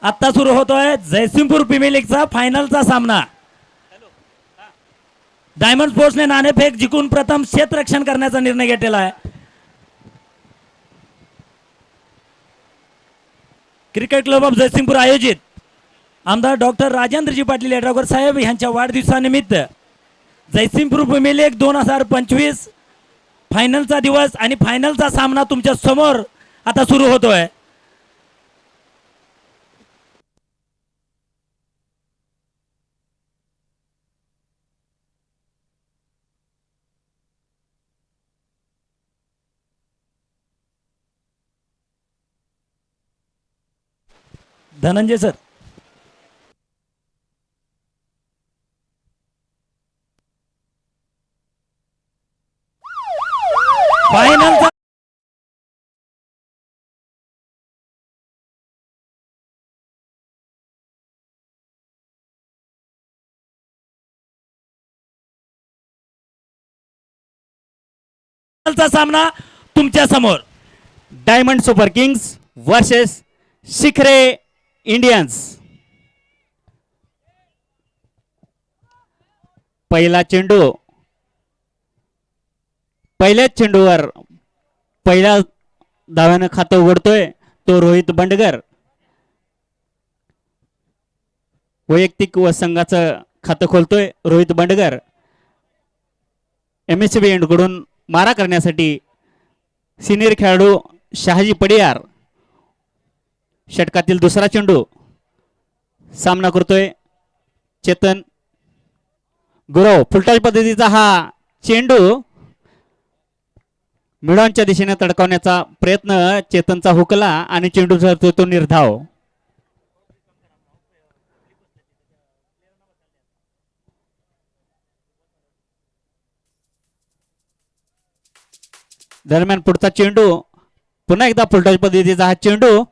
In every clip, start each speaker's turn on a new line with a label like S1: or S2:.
S1: आता सुरू होतोय जयसिंगपूर प्रीमियर लीगचा फायनलचा सामना। डायमंड स्पोर्ट्सने नाणेफेक जिंकून प्रथम क्षेत्ररक्षण करण्याचा निर्णय घेतलेला आहे। क्रिकेट क्लब ऑफ जयसिंगपूर आयोजित आमदार डॉक्टर राजेंद्रजी पाटील येड्रावकर साहेब यांच्या वाढदिवसानिमित्त जयसिंगपूर प्रीमियर लीग 2025 फायनलचा दिवस आणि फायनलचा सामना तुमच्या समोर आता सुरू होतोय। धनंजय सर, फायनलचा सामना तुमच्या समोर
S2: डायमंड सुपर किंग्स वर्सेस शिखरे इंडियन्स। पहिला चेंडू, पहिल्याच चेंडूवर पहिल्या धाव्यानं खातं उघडतोय तो रोहित बंडगर। वैयक्तिक व संघाचं खातं खोलतोय रोहित बंडगर। MSB एंडकडून मारा करण्यासाठी सिनियर खेळाडू शहाजी पडियार। षटकातील दुसरा चेंडू सामना करतोय चेतन गुरव। फुलटॉस पद्धतीचा हा चेंडू मिडॉनच्या दिशेने तडकावण्याचा प्रयत्न चेतनचा हुकला आणि चेंडू ठरतो तो निर्धाव। दरम्यान पुढचा चेंडू पुन्हा एकदा फुलटॉस पद्धतीचा हा चेंडू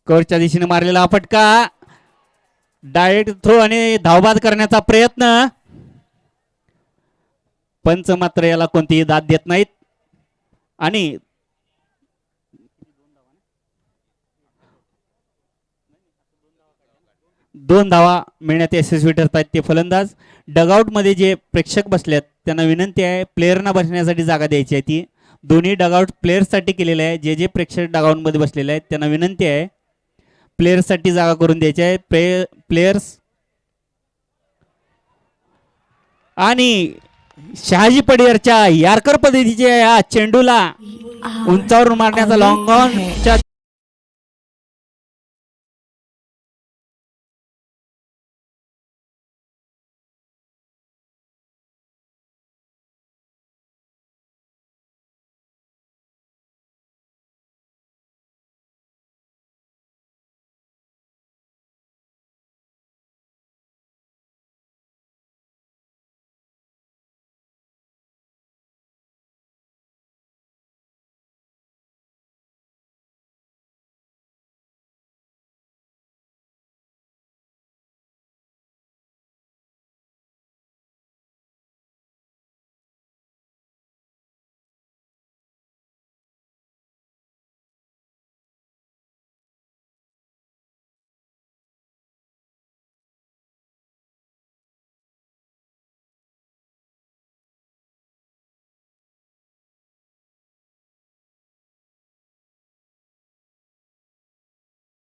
S2: कव्हरच्या दिशेने मारलेला फटका, डायरेक्ट थ्रो आणि धावबाद करण्याचा प्रयत्न। पंच मात्र याला कोणतीही दाद देत नाहीत आणि दोन धावा मिळण्यात यशस्वी ठरतात ते फलंदाज। डगआउट मध्ये जे प्रेक्षक बसलेत त्यांना विनंती आहे प्लेयरना बसण्यासाठी जागा द्यायची आहे। ती दोन्ही डगआउट प्लेयर्ससाठी केलेले आहे। जे जे प्रेक्षक डगआउट मध्ये बसलेले आहेत त्यांना विनंती आहे प्लेयर्ससाठी जागा करून द्यायची आहे। प्लेयर्स आणि शहाजी पडियारच्या यार्कर पद्धतीच्या या चेंडूला उंचावरून मारण्याचा लॉंग ऑनच्या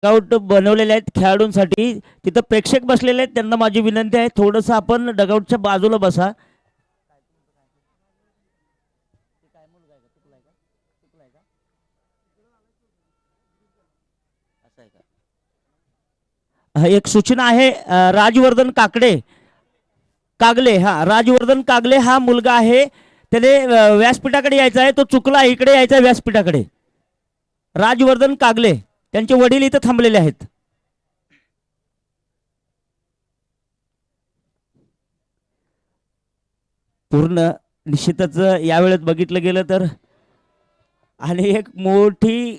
S1: डगआउट बनवलेले आहेत खेळाडूंसाठी। तिथं प्रेक्षक बसलेले आहेत त्यांना माझी विनंती आहे थोडंसं आपण डगआउटच्या बाजूला बसा। एक सूचना आहे राजवर्धन कागले राजवर्धन कागले हा मुलगा आहे त्याने व्यासपीठाकडे यायचा आहे तो चुकला इकडे यायचा आहे व्यासपीठाकडे। राजवर्धन कागले त्यांचे वडील इथे थांबलेले आहेत। पूर्ण निश्चितच या वेळेत बघितलं गेलं तर आणि एक मोठी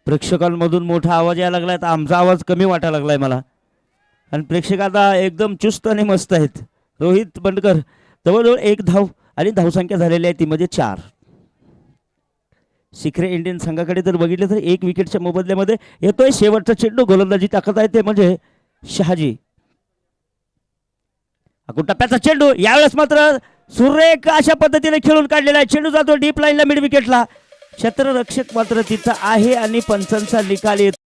S1: प्रेक्षकांमधून मोठा आवाज यायला लागलाय तर आमचा आवाज कमी वाटायला लागलाय मला आणि प्रेक्षक आता एकदम चुस्त आणि मस्त आहेत। रोहित बंडकर जवळजवळ 1 धाव आणि धावसंख्या झालेली आहे ती म्हणजे 4।
S3: शिखरे इंडियन संघाकडे जर बघितलं तर 1 विकेटच्या मोबदल्यामध्ये येतोय शेवटचा चेंडू. गोलंदाजी ताकद आहे ते म्हणजे शहाजी. टप्प्याचा चेंडू यावेळेस मात्र सुरेख अशा पद्धतीने खेळून काढलेला आहे. चेंडू जातो डीप लाईनला मिड विकेटला. क्षेत्ररक्षक मात्र तिथं आहे आणि पंचांचा निकाल येतो.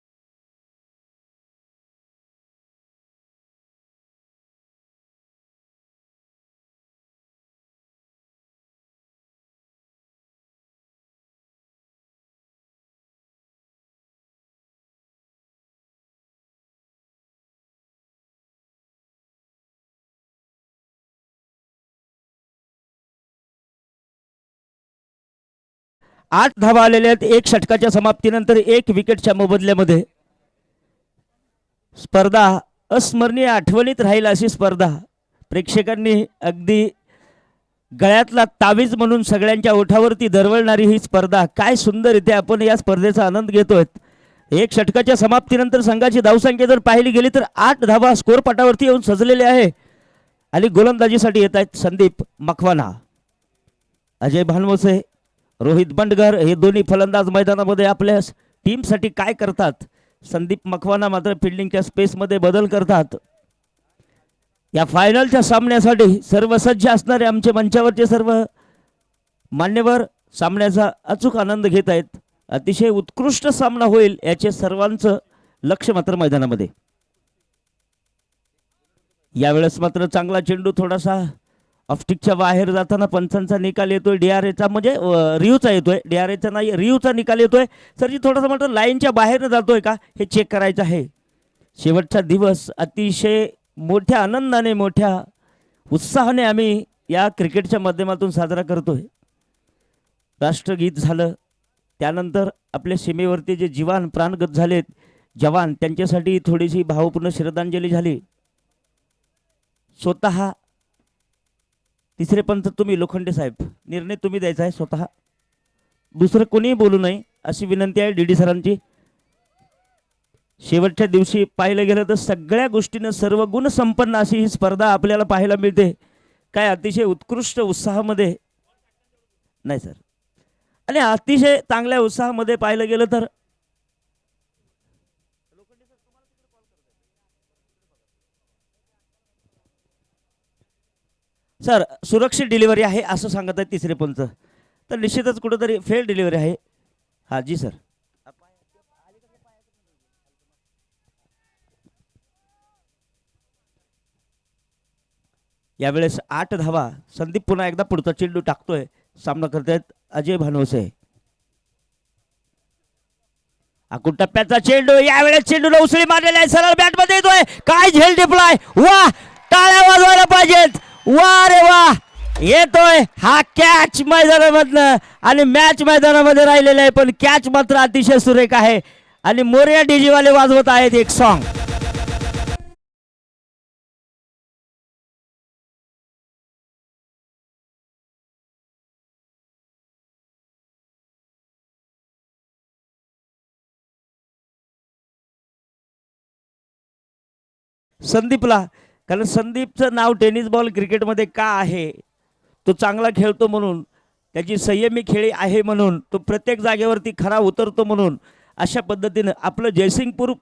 S3: आठ धावा आलेल्या आहेत 1 षटकाच्या समाप्तीनंतर 1 विकेटच्या मोबदल्यामध्ये. स्पर्धा अस्मरणीय आठवणीत राहील अशी स्पर्धा. प्रेक्षकांनी अगदी गळ्यातला तावीज म्हणून सगळ्यांच्या ओठावरती दरवळणारी ही स्पर्धा. काय सुंदररित्या आपण या स्पर्धेचा आनंद घेतोय. 1 षटकाच्या समाप्तीनंतर संघाची धावसंख्या जर पाहिली गेली तर 8 धावा स्कोर पटावरती येऊन सजलेले आहे. आणि गोलंदाजीसाठी येत आहेत संदीप मखवाना, अजय भानवसे, रोहित बंडगर हे दोन्ही फलंदाज मैदानामध्ये आपल्या टीमसाठी काय करतात. संदीप मखवाना मात्र फिल्डिंगच्या स्पेसमध्ये बदल करतात. या फायनलच्या सामन्यासाठी सर्व सज्ज असणारे आमचे मंचावरचे सर्व मान्यवर सामन्याचा अचूक आनंद घेत आहेत. अतिशय उत्कृष्ट सामना होईल याचे सर्वांचं लक्ष मात्र मैदानामध्ये. यावेळेस मात्र चांगला चेंडू थोडासा ऑफस्टिकच्या बाहेर जाताना पंचांचा निकाल येतोय. डीआरएचा म्हणजे रिव्ह्यूचा येतोय, डीआरएचा नाही रिव्ह्यूचा निकाल येतोय. सरजी थोडासा मात्र लाईनच्या बाहेर जातोय का हे चेक करायचं आहे. शेवटचा दिवस अतिशय मोठ्या आनंदाने मोठ्या उत्साहाने आम्ही या क्रिकेटच्या माध्यमातून साजरा करतोय. राष्ट्रगीत झालं त्यानंतर आपल्या सीमेवरती जे जीवान प्राणगत झालेत जवान त्यांच्यासाठी थोडीशी भावपूर्ण श्रद्धांजली झाली. स्वतः तिसरे पंच तुम्ही लोखंडे साहेब, निर्णय तुम्ही द्यायचा आहे स्वतः, दुसरं कोणीही बोलू नये अशी विनंती आहे डी सरांची. शेवटच्या दिवशी पाहिलं गेलं तर सगळ्या गोष्टीनं सर्व गुण संपन्न अशी ही स्पर्धा आपल्याला पाहायला मिळते. काय अतिशय उत्कृष्ट उत्साहामध्ये नाही सर, आणि अतिशय चांगल्या उत्साहामध्ये पाहिलं गेलं तर सर सुरक्षित डिलिव्हरी आहे असं सांगत आहे तिसरे पंच. तर निश्चितच कुठंतरी फेल डिलिव्हरी आहे. हा जी सर. यावेळेस 8 धावा. संदीप पुन्हा एकदा पुढचा चेंडू टाकतोय. सामना करतायत अजय भानवसे. टप्प्याचा चेंडू यावेळेस चेंडूला उसळी मारलेला आहे. सरळ बॅट मध्ये येतोय. काय झेल टिपलाय. वा, टाळ्या वाजवायला पाहिजेत. वा रे वा, येतोय हा कॅच मैदानामधनं आणि मॅच मैदानामध्ये राहिलेला आहे. पण कॅच मात्र अतिशय सुरेख आहे आणि मोरया डीजीवाले वाजवत आहेत एक सॉन्ग. संदीपला, कारण संदीपचं नाव टेनिस बॉल क्रिकेटमध्ये का आहे, तो चांगला खेळतो म्हणून, त्याची संयमी खेळी आहे म्हणून, तो प्रत्येक जागेवरती खरा उतरतो म्हणून. अशा पद्धतीनं आपलं जयसिंगपूर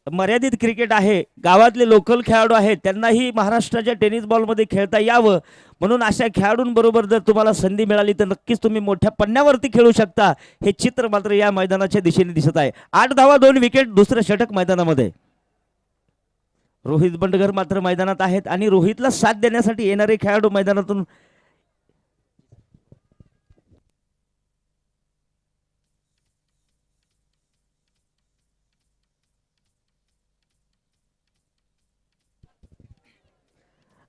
S3: मर्यादित क्रिकेट आहे, गावातले लोकल खेळाडू आहेत त्यांनाही महाराष्ट्राच्या टेनिस बॉलमध्ये खेळता यावं म्हणून अशा खेळाडूंबरोबर जर तुम्हाला संधी मिळाली तर नक्कीच तुम्ही मोठ्या पन्न्यावरती खेळू शकता. हे चित्र मात्र या मैदानाच्या दिशेने दिसत आहे. 8 धावा 2 विकेट, दुसरं षटक मैदानामध्ये. रोहित बंडगर मात्र मैदानात आहेत आणि रोहितला साथ देण्यासाठी येणारे खेळाडू मैदानातून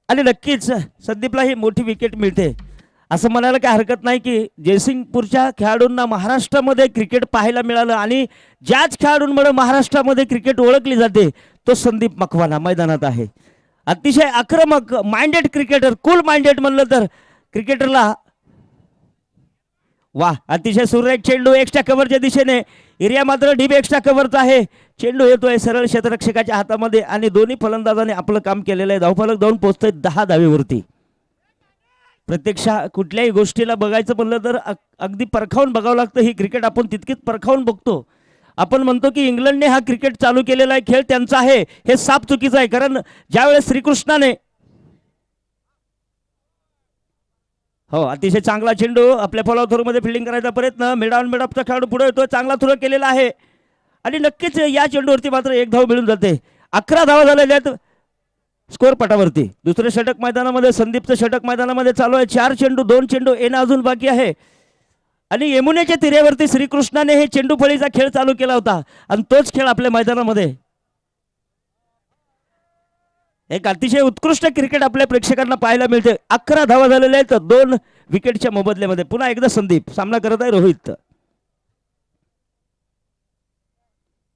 S3: आणि नक्कीच संदीपला ही मोठी विकेट मिळते असं म्हणायला काही हरकत नाही की जयसिंगपूरच्या खेळाडूंना महाराष्ट्रामध्ये क्रिकेट पाहायला मिळालं आणि ज्याच खेळाडूंमुळे महाराष्ट्रामध्ये क्रिकेट ओळखली जाते तो संदीप मखवाना मैदानात आहे. अतिशय आक्रमक माइंडेड क्रिकेटर, कूल माइंडेड म्हणलं तर क्रिकेटरला. वा, अतिशय सुरेख चेंडू एक्स्ट्रा कव्हरच्या दिशेने. एरिया मात्र डीप एक्स्ट्रा कव्हरचा आहे. चेंडू येतोय सरळ क्षेत्ररक्षकाच्या हातामध्ये आणि दोन्ही फलंदाजांनी आपलं काम केलेलं आहे. धावफलक जाऊन पोहोचतोय 10 धावेवरती. प्रत्यक्ष कुठल्याही गोष्टीला बघायचं म्हणलं तर अगदी परखावून बघावं लागतं. ही क्रिकेट आपण तितकीच परखावून बघतो. आपण म्हणतो की इंग्लंडने हा क्रिकेट चालू केलेला आहे, खेळ त्यांचा आहे, हे साफ चुकीचं आहे. कारण ज्यावेळेस श्रीकृष्णाने हो अतिशय चांगला चेंडू आपल्या फॉलो थ्रोमध्ये फिल्डिंग करायचा प्रयत्न, मिड ऑन मिड ऑफचा खेळाडू पुढे येतो, चांगला थ्रो केलेला आहे आणि नक्कीच या चेंडूवरती मात्र एक धाव मिळून जाते. 11 धावा झालेल्या आहेत स्कोर पटावरती. दुसरे षटक मैदानामध्ये, संदीपचं षटक मैदानामध्ये चालू आहे. 4 चेंडू 2 चेंडू येणं अजून बाकी आहे आणि यमुनेच्या तिरेवरती श्रीकृष्णाने हे चेंडू फळीचा खेळ चालू केला होता आणि तोच खेळ आपल्या मैदानामध्ये. एक अतिशय उत्कृष्ट क्रिकेट आपल्या प्रेक्षकांना पाहायला मिळते. 11 धावा झालेल्या आहेत 2 विकेटच्या मोबदल्यामध्ये. पुन्हा एकदा संदीप सामना करत आहे रोहित.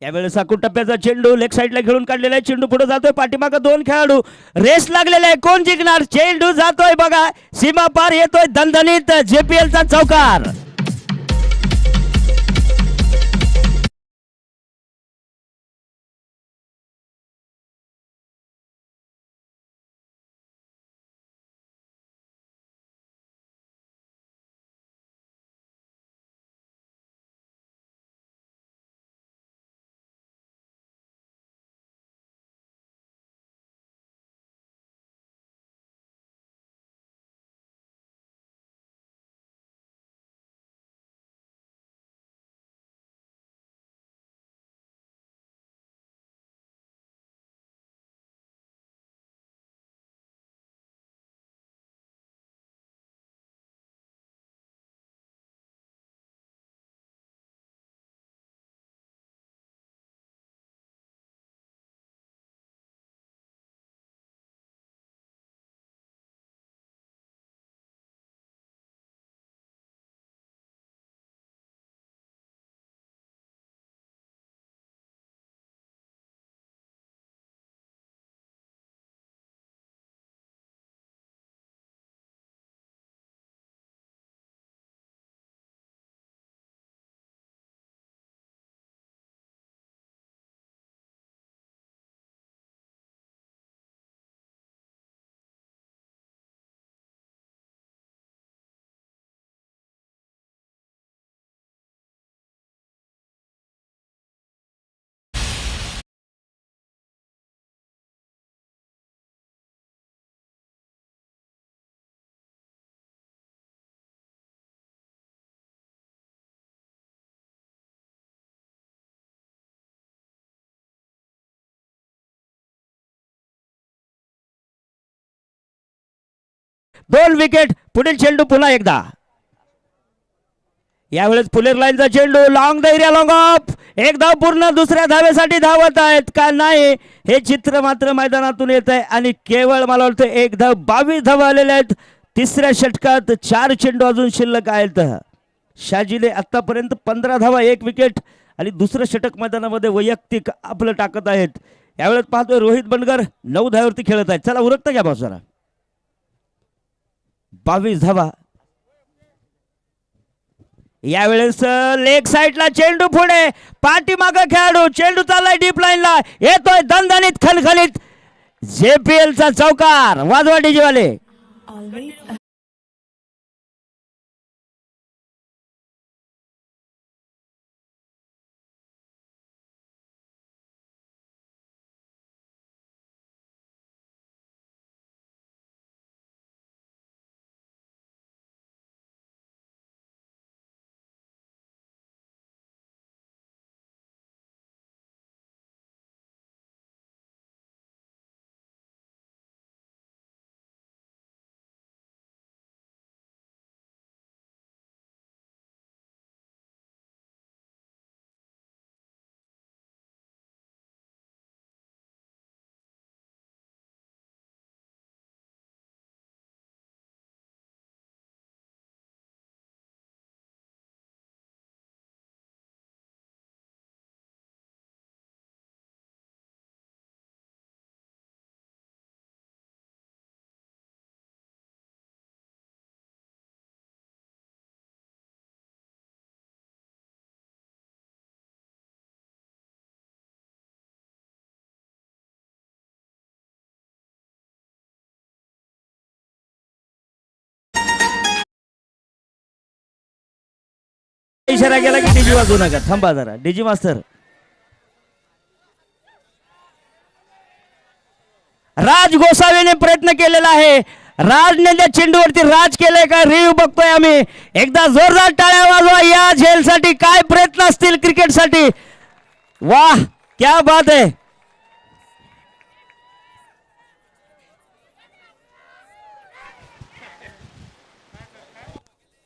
S3: यावेळेस टप्प्याचा चेंडू लेग साईडला खेळून काढलेला आहे. चेंडू पुढे जातोय, पाठीमागे 2 खेळाडू, रेस लागलेला आहे, कोण जिंकणार? चेंडू जातोय बघा, सीमा पार येतोय दणदणीत जेपीएलचा चौकार. दोन विकेट. पुढील चेंडू पुन्हा एकदा. यावेळेस फुलेर लाईनचा चेंडू, long the area, long of. एक धाव पूर्ण, दुसऱ्या धावेसाठी धावत आहेत का नाही हे चित्र मात्र मैदानातून येत आहे आणि केवळ मला वाटतं एक धाव. 22 धावा आलेल्या आहेत तिसऱ्या षटकात. 4 चेंडू अजून शिल्लक आहेत. शाजीने आतापर्यंत 15 धावा, 1 विकेट आणि दुसरं षटक मैदानामध्ये वैयक्तिक आपलं टाकत आहेत. यावेळेस पाहतोय रोहित बनगर 9 धाव्यावरती खेळत आहेत. चला उरकता घ्या बाजूला. 22 धावा. यावेळेस लेग साईडला चेंडू, पुढे पाठीमागे खेळाडू, चेंडू चाललाय डीप लाईनला, येतोय दणदणीत खणखणीत जेपीएलचा चौकार. वाजवा डीजेवाले. इशारा केला की डीजी वाजवू नका, थांबा जरा डीजी मास्तर. राज गोसावीने प्रयत्न केलेला आहे. राजने त्या चेंडूवरती राज केलंय का रिव्ह बघतोय आम्ही. एकदा जोरदार टाळ्या वाजवा या झेलसाठी. काय प्रयत्न असतील क्रिकेटसाठी. वाह क्या बात आहे.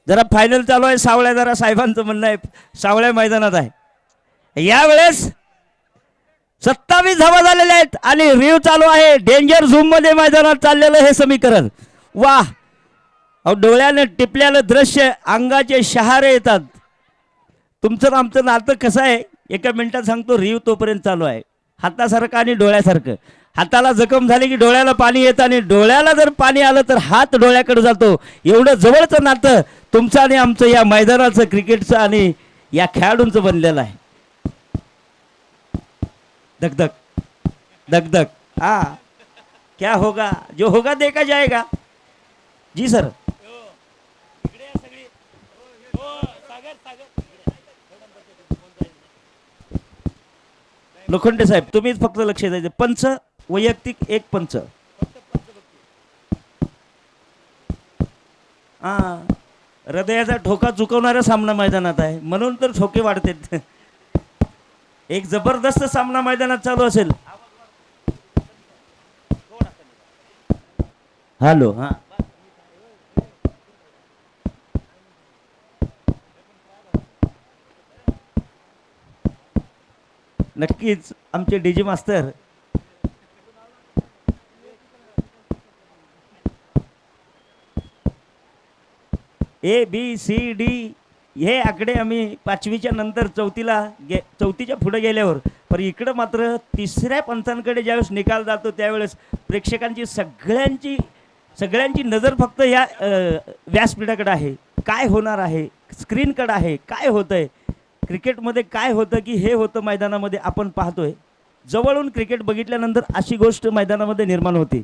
S3: जरा फायनल चालू आहे. सावळ्या जरा साहेबांचं म्हणणं आहे सावळ्या मैदानात आहे. यावेळेस 27 धावा झालेल्या आहेत आणि रिव्ह चालू आहे. डेंजर झूम मध्ये मैदानात चाललेलं हे समीकरण. वाह अहो डोळ्याने टिपल्यानं दृश्य अंगाचे शहारे येतात. तुमचं आमचं नातं कसं आहे एका मिनिटात सांगतो. रिव्ह तोपर्यंत चालू आहे. हातासारखं आणि डोळ्यासारखं. हाताला जखम झाली की डोळ्याला पाणी येतं आणि डोळ्याला जर पाणी आलं तर हात डोळ्याकडे जातो. एवढं जवळचं नातं तुमचं आणि आमचं या मैदानाचं क्रिकेटचं आणि या खेळाडूंचं बनलेलं आहे. धक धक धक. हाँ क्या होगा जो होगा देखा जाएगा. जी सर. लोखंडे साहेब तुम्हीच फक्त लक्ष द्यायचं. पंच वैयक्तिक एक पंच. हा हृदयाचा ठोका चुकवणारा सामना मैदानात आहे म्हणून तर ठोके वाढतात. एक जबरदस्त सामना मैदानात चालू असेल. हॅलो. हा नक्कीच आमचे डीजी मास्तर ए बी सी डी हे आकडे आम्ही 5वीच्या नंतर चौथीच्या पुढे गेल्यावर पण इकडं मात्र तिसऱ्या पंचांकडे ज्यावेळेस निकाल जातो त्यावेळेस प्रेक्षकांची सगळ्यांची नजर फक्त या व्यासपीठाकडे आहे. काय होणार आहे स्क्रीनकडे आहे. काय होतंय क्रिकेटमध्ये काय होतं की हे होतं मैदानामध्ये आपण पाहतोय. जवळून क्रिकेट बघितल्यानंतर अशी गोष्ट मैदानामध्ये निर्माण होती.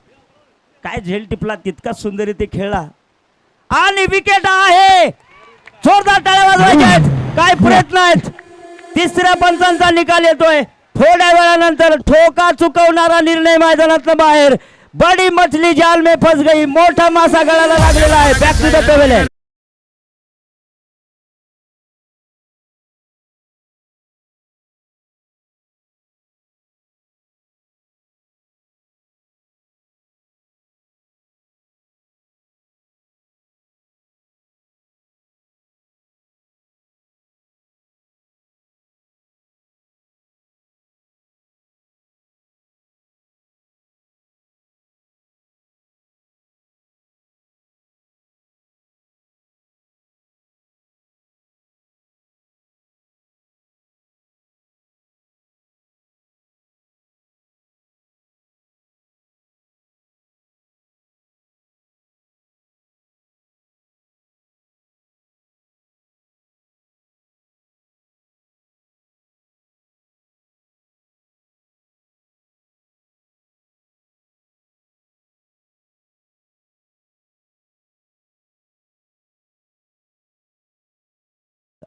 S3: काय झेल टिपला तितकाच सुंदर इथे खेळला आणि विकेट आहे. जोरदार टाळ्या वाजवायच्या आहेत. काय प्रयत्न आहेत. तिसऱ्या पंचांचा निकाल येतोय. थोड्या वेळानंतर ठोका चुकवणारा निर्णय मैदानातनं बाहेर. बडी मछली जाल में फंस गई. मोठा मासा गळाला लागलेला आहे. Back to the pavilion.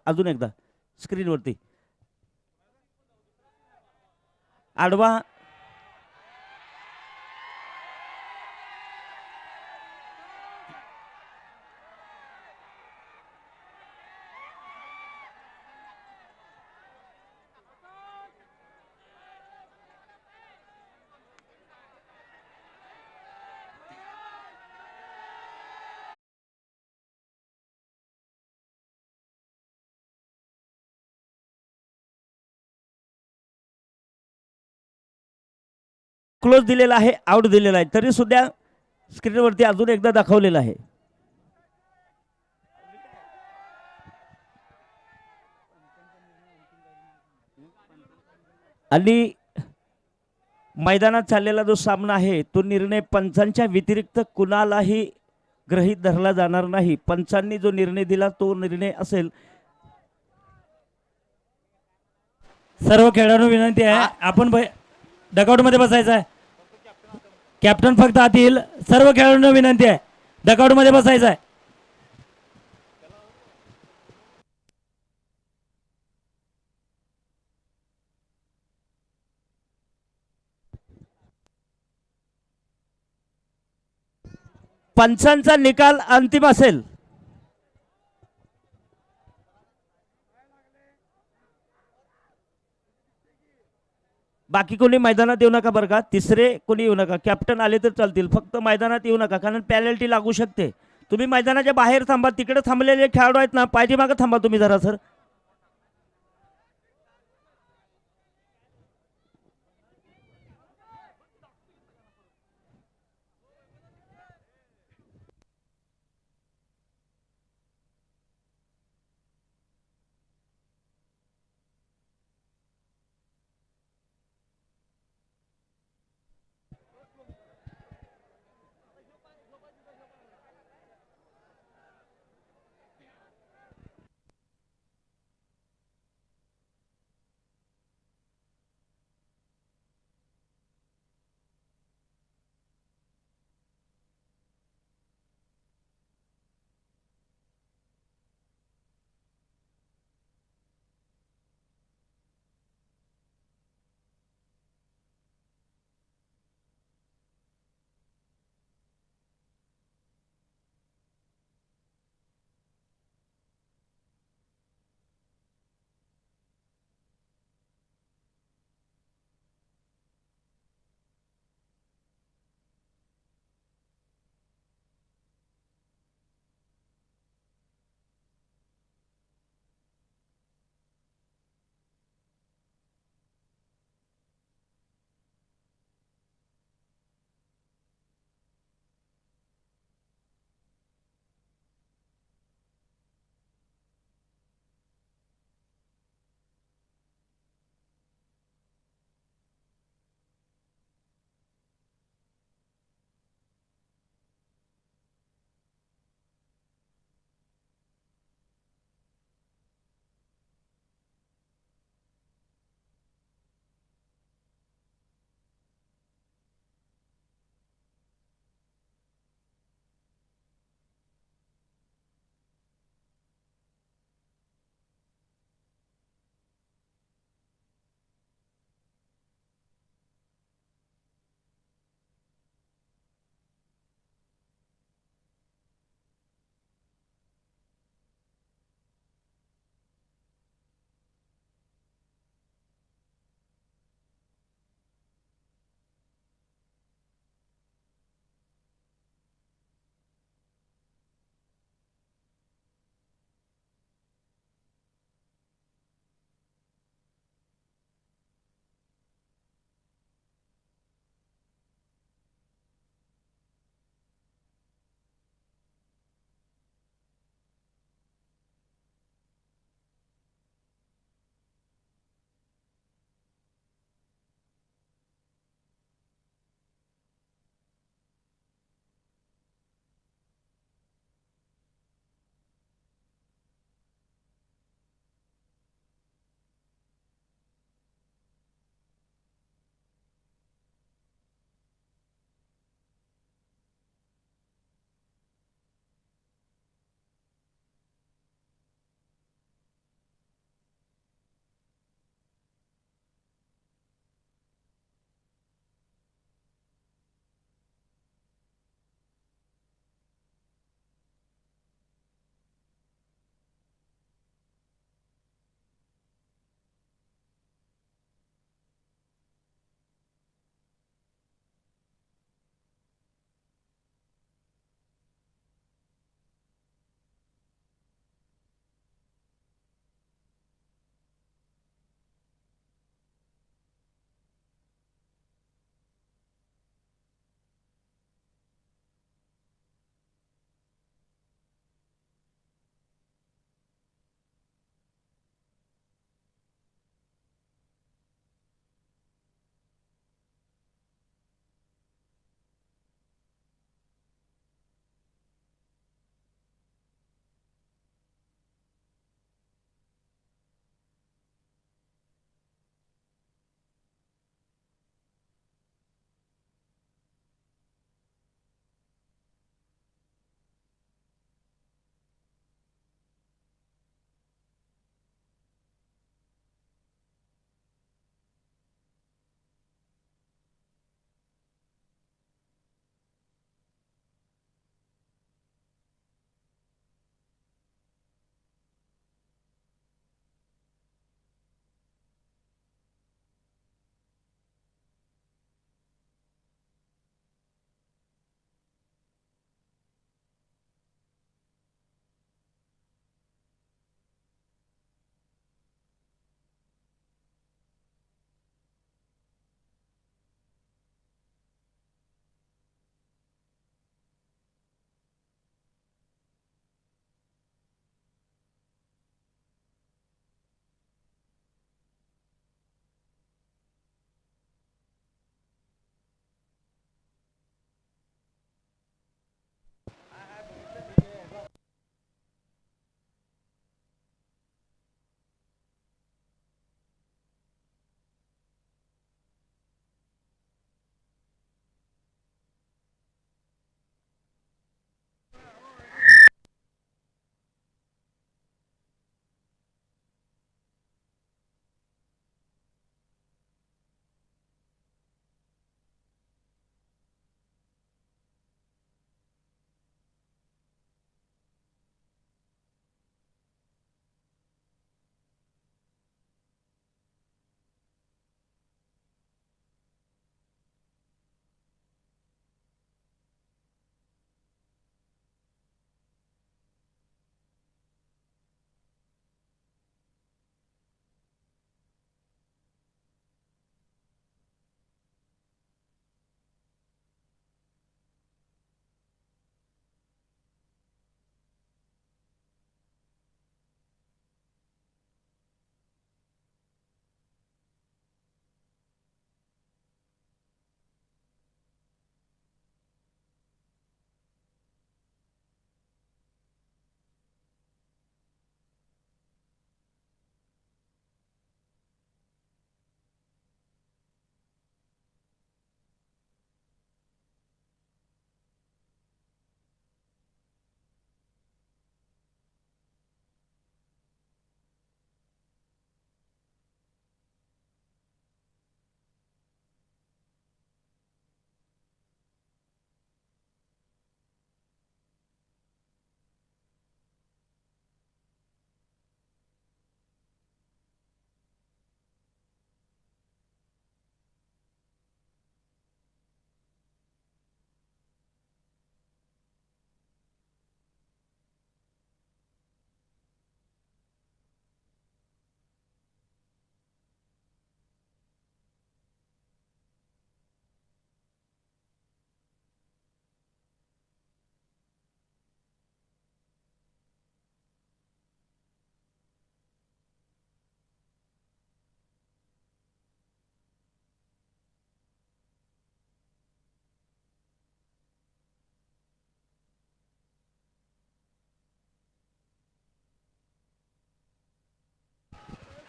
S3: अजून एकदा स्क्रीनवरती आडवा क्लोज दिलेला आहे. आउट दिलेला आहे तरी सुद्धा स्क्रीनवरती अजून एकदा दाखवलेला आहे. आणि मैदानात चाललेला जो सामना आहे तो निर्णय पंचांच्या व्यतिरिक्त कुणालाही गृहीत धरला जाणार नाही. पंचांनी जो निर्णय दिला तो निर्णय असेल.
S1: सर्व खेळाडू विनंती आहे आपण डगआउट मध्ये बसायचं आहे. कॅप्टन फक्त आत येईल. सर्व खेळाडूंना विनंती आहे डगआउट मध्ये बसायचं आहे.
S3: पंचांचा निकाल अंतिम असेल. बाकी कोणी मैदानात येऊ नका बरं का. तिसरे कोणी येऊ नका. कॅप्टन आले तर चालतील, फक्त मैदानात येऊ नका कारण पॅनल्टी लागू शकते. तुम्ही मैदानाच्या बाहेर थांबा. तिकडे थांबलेले खेळाडू आहेत ना, पाठीमागं थांबा तुम्ही जरा सर.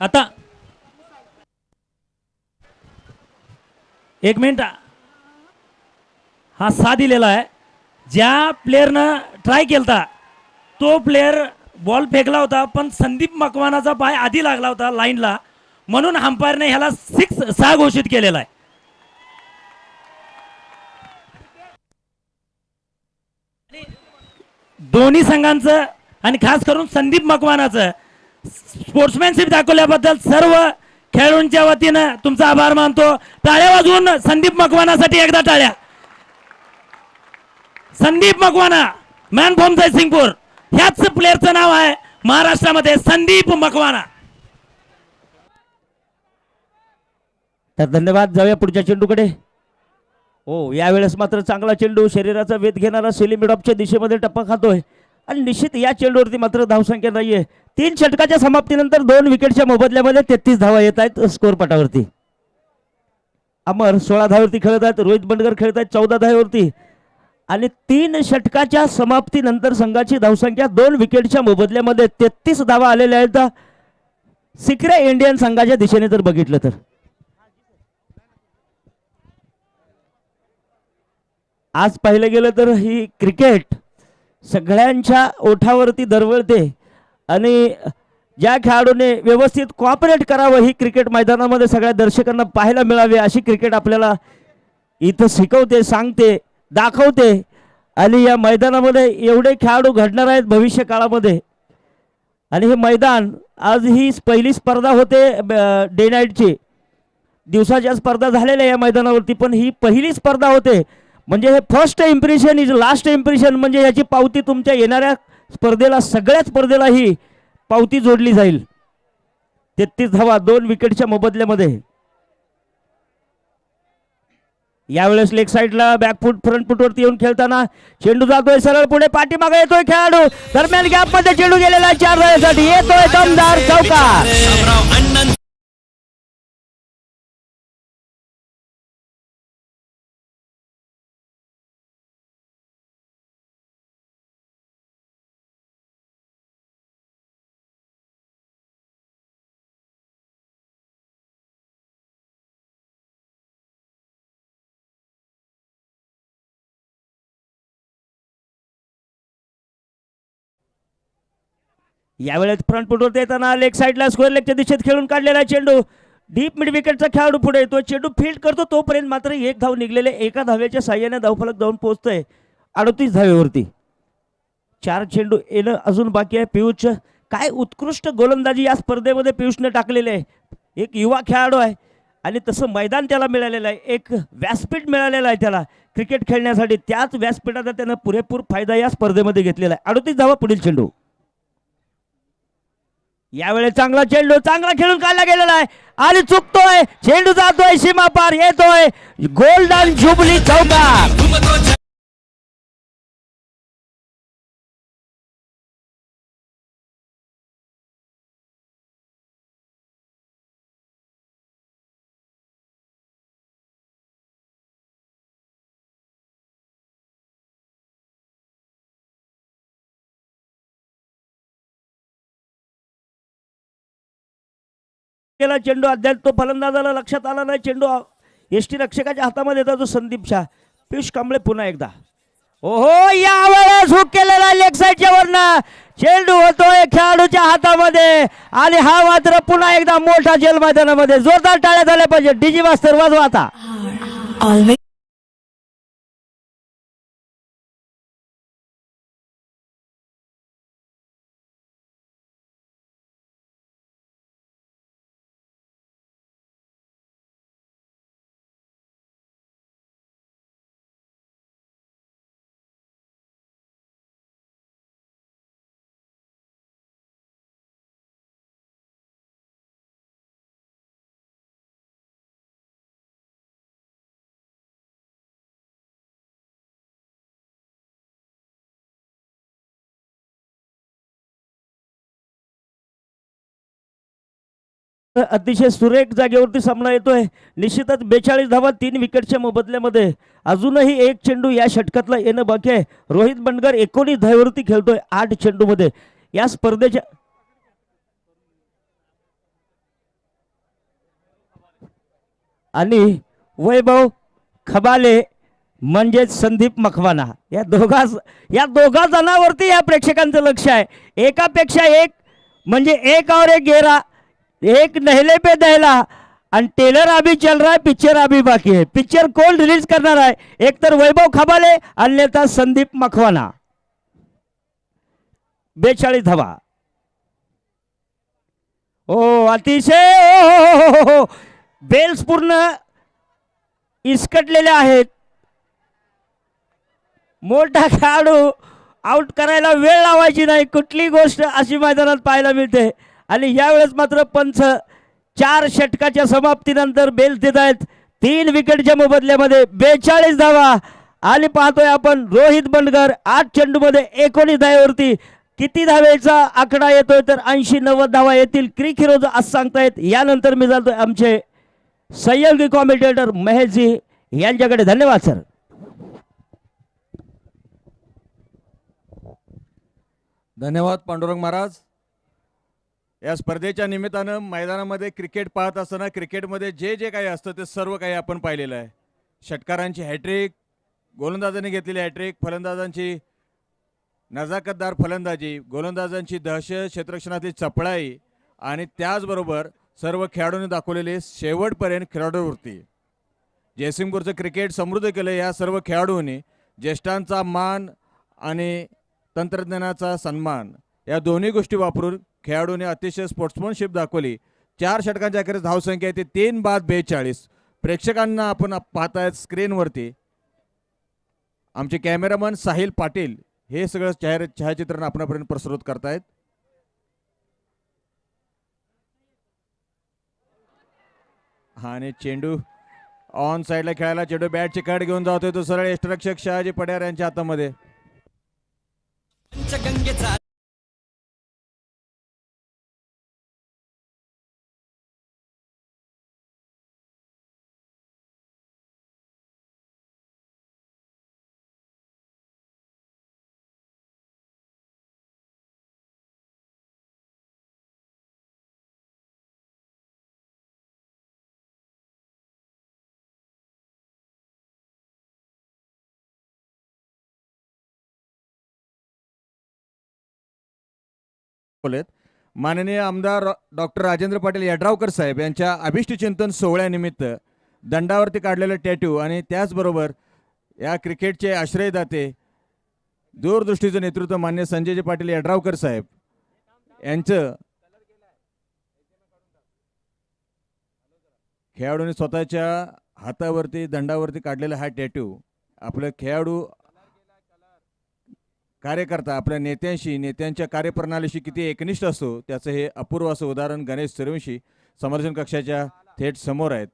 S1: आता एक मिनिट, हा 6 दिलेला आहे. ज्या प्लेअरनं ट्राय केलता तो प्लेअर बॉल फेकला होता, पण संदीप मकवानाचा पाय आधी लागला होता लाईनला, म्हणून अंपायरने ह्याला 6 घोषित केलेला आहे. दोन्ही संघांचं आणि खास करून संदीप मकवानाचं स्पोर्ट्समॅनशिप दाखवल्याबद्दल सर्व खेळाडूंच्या वतीनं तुमचा आभार मानतो. टाळ्या वाजवून संदीप मकवानासाठी एकदा टाळ्या. संदीप मकवाना, मॅन फ्रॉम जयसिंगपूर, ह्याच प्लेअरचं नाव आहे महाराष्ट्रामध्ये, संदीप मकवाना.
S3: तर धन्यवाद. जाऊया पुढच्या चेंडूकडे. हो, यावेळेस मात्र चांगला चेंडू शरीराचा वेध घेणारा सेली मिडॉपच्या दिशेमध्ये टप्पा खातोय आणि निश्चित या चेंडूवरती मात्र धावसंख्या नाहीये. 3 षटकाच्या समाप्तीनंतर 2 विकेटच्या मोबदल्यामध्ये 33 धावा येत आहेत स्कोर पटावरती. अमर 16 धावावरती खेळत आहेत, रोहित बंडगर खेळत आहेत 14 धावावरती आणि 3 षटकाच्या समाप्तीनंतर संघाची धावसंख्या 2 विकेटच्या मोबदल्यामध्ये 33 धावा आलेल्या आहेत सिक्रे इंडियन संघाच्या दिशेने जर बघितलं तर. आज पाहिलं गेलं तर ही क्रिकेट सगळ्यांच्या ओठावरती दरवळते आणि ज्या खेळाडूने व्यवस्थित कॉपरेट करावं ही क्रिकेट मैदानामध्ये सगळ्या दर्शकांना पाहायला मिळावी अशी क्रिकेट आपल्याला इथं शिकवते, सांगते, दाखवते. आणि या मैदानामध्ये एवढे खेळाडू घडणार आहेत भविष्य काळामध्ये. आणि हे मैदान आज ही पहिली स्पर्धा होते डे नाईटची, दिवसाच्या स्पर्धा झालेल्या या मैदानावरती, पण ही पहिली स्पर्धा होते. म्हणजे हे first impression is last impression, म्हणजे याची पावती तुमच्या येणाऱ्या स्पर्धेला, सगळ्याच स्पर्धेला ही पावती जोडली जाईल. 33 धावा 2 विकेटच्या मोबदल्यामध्ये. यावेळेस लेग साईडला बॅकफूट फ्रंट फुटवरती येऊन खेळताना चेंडू जातोय सरळ पुढे, पाठीमागे येतोय खेळाडू, दरम्यान गॅप मध्ये चेंडू गेलेला 4 धावांसाठी, येतोय दमदार चौकार. यावेळेस फ्रंट फुटवरती येताना लेग साईडला स्क्वेअर लेगच्या दिशेत खेळून काढलेला चेंडू, डीप मिड विकेटचा खेळाडू पुढे येतो, चेंडू फील्ड करतो तोपर्यंत मात्र 1 धाव निघलेले, 1 धावेच्या साह्याने धावफलक जाऊन पोहोचतोय 38 धावेवरती. 4 चेंडू येणं अजून बाकी आहे. पियुष, काय उत्कृष्ट गोलंदाजी या स्पर्धेमध्ये पियुषने टाकलेले आहे. एक युवा खेळाडू आहे आणि तसं मैदान त्याला मिळालेलं आहे, एक व्यासपीठ मिळालेलं आहे त्याला क्रिकेट खेळण्यासाठी. त्याच व्यासपीठाचा त्यानं पुरेपूर फायदा या स्पर्धेमध्ये घेतलेला आहे. 38 धावा पुढील चेंडू. यावेळेस चांगला चेंडू, चांगला खेळून काढला गेलेला आहे आणि चुकतोय, चेंडू जातोय सीमा पार, येतोय गोल्डन जुबली चौकार. केला चेंडू, अद्याप तो फलंदाजाला लक्षात आला नाही. चेंडू यष्टी रक्षकाच्या हातामध्ये येतो तो संदीप शाह. पियुष कांबळे पुन्हा एकदा. ओहो, यावेळेस हुक केलेला लेग साईडच्या वरनं चेंडू होतोय खेळाडूच्या हातामध्ये आणि हा मात्र पुन्हा एकदा मोठा जेल मैदानामध्ये. जोरदार टाळ्या झाल्या पाहिजे. डीजी मास्तर वाजवा आता. अतिशय सुरेख जागेवरती सामना येतोय. निश्चितच 42 धावा 3 विकेटच्या मोबदल्यामध्ये. अजूनही 1 चेंडू या षटकातला येणं बाकी आहे. रोहित बंडगर 19 धावेवरती खेळतोय 8 चेंडूमध्ये या स्पर्धेच्या. आणि वैभव खबाले म्हणजेच संदीप मखवाना या दोघा जणांवरती या प्रेक्षकांचं लक्ष आहे. एकापेक्षा एक म्हणजे एक और एक गेरा, एक नहले पे दहला आणि टेलर अभी चल रहा है, पिक्चर अभी बाकी है. पिक्चर कोण रिलीज करणार आहे? एक तर वैभव खबाले, अन्यथा संदीप मखवाना. 42 धावा. ओ अतिशय बेल्स पूर्ण इसकटलेले आहेत. मोठा खेळाडू आउट करायला वेळ लावायची नाही, कुठली गोष्ट अशी मैदानात पाहायला मिळते. आणि यावेळेस मात्र पंच 4 षटकाच्या समाप्तीनंतर बेल्स देत आहेत. 3 विकेटच्या मोबदल्यामध्ये 42 धावा. आणि पाहतोय आपण रोहित बंडगर 8 चेंडूमध्ये 19 धावेवरती. किती धावेचा आकडा येतोय तर 80-90 धावा येतील. क्रिक हिरोज असं सांगतायत. यानंतर मी जातोय आमचे सहयोगी कॉमेंटेटर महेशजी यांच्याकडे. धन्यवाद सर.
S4: धन्यवाद पांडुरंग महाराज. या स्पर्धेच्या निमित्तानं मैदानामध्ये क्रिकेट पाहत असताना क्रिकेटमध्ये जे जे काही असतं ते सर्व काही आपण पाहिलेलं आहे. षटकारांची हॅट्रिक, गोलंदाजांनी घेतलेली हॅट्रिक, फलंदाजांची नजाकतदार फलंदाजी, गोलंदाजांची दहशत, क्षेत्ररक्षणातली चपळाई आणि त्याचबरोबर सर्व खेळाडूंनी दाखवलेली शेवटपर्यंत खेळाडूवृत्ती. जयसिंगपूरचं क्रिकेट समृद्ध केलं. या सर्व खेळाडूंनी ज्येष्ठांचा मान आणि तंत्रज्ञानाचा सन्मान या दोन्ही गोष्टी वापरून खेळाडूंनी अतिशय स्पोर्ट्समनशिप दाखवली. 4 षटकांच्या अखेरीस धावसंख्या आहे ती 3 बाद 42. प्रेक्षकांना आपण पाहतायत स्क्रीनवरती. आमचे कॅमेरामन साहिल पाटील हे सगळं छायाचित्रण आपणापर्यंत प्रस्तुत करतायत. आणि चेंडू ऑन साईडला खेळायला, चेंडू बॅटची कड घेऊन जातोय तो सरळ यष्टरक्षक शहाजी पड्यार यांच्या हातामध्ये. माननीय आमदार डॉक्टर राजेंद्र पाटील यड्रावकर साहेब यांच्या अभिष्टचिंतन सोहळ्यानिमित्त दंडावरती काढलेलं टॅटू आणि त्याचबरोबर या क्रिकेटचे आश्रयदाते, दूरदृष्टीचं नेतृत्व मान्य संजयजी पाटील यड्रावकर साहेब यांचं खेळाडूंनी स्वतःच्या हातावरती दंडावरती काढलेला हा टॅटू आपलं खेळाडू कार्यकर्ता आपल्या नेत्यांशी, नेत्यांच्या कार्यप्रणालीशी किती एकनिष्ठ असतो त्याचं हे अपूर्व असं उदाहरण गणेश सूर्यवंशी समर्जन कक्षाच्या थेट समोर आहेत.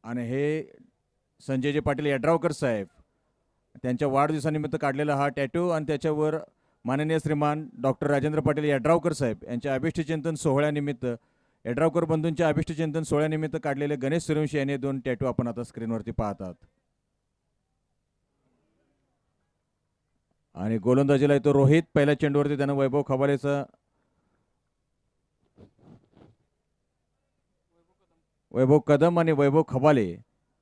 S4: आणि हे संजयजी पाटील यड्रावकर साहेब त्यांच्या वाढदिवसानिमित्त काढलेला हा टॅटू आणि त्याच्यावर माननीय श्रीमान डॉक्टर राजेंद्र पाटील यड्रावकर साहेब यांच्या अभिष्टचिंतन सोहळ्यानिमित्त, यड्रावकर बंधूंच्या अभिष्टचिंतन सोहळ्यानिमित्त काढलेले गणेश सूर्यवंशी यांनी 2 टॅटू आपण आता स्क्रीनवरती पाहतात. आणि गोलंदाजीला येतो रोहित. पहिल्या चेंडूवरती त्यानं वैभव खबालेचा वैभव कदम आणि वैभव खबाले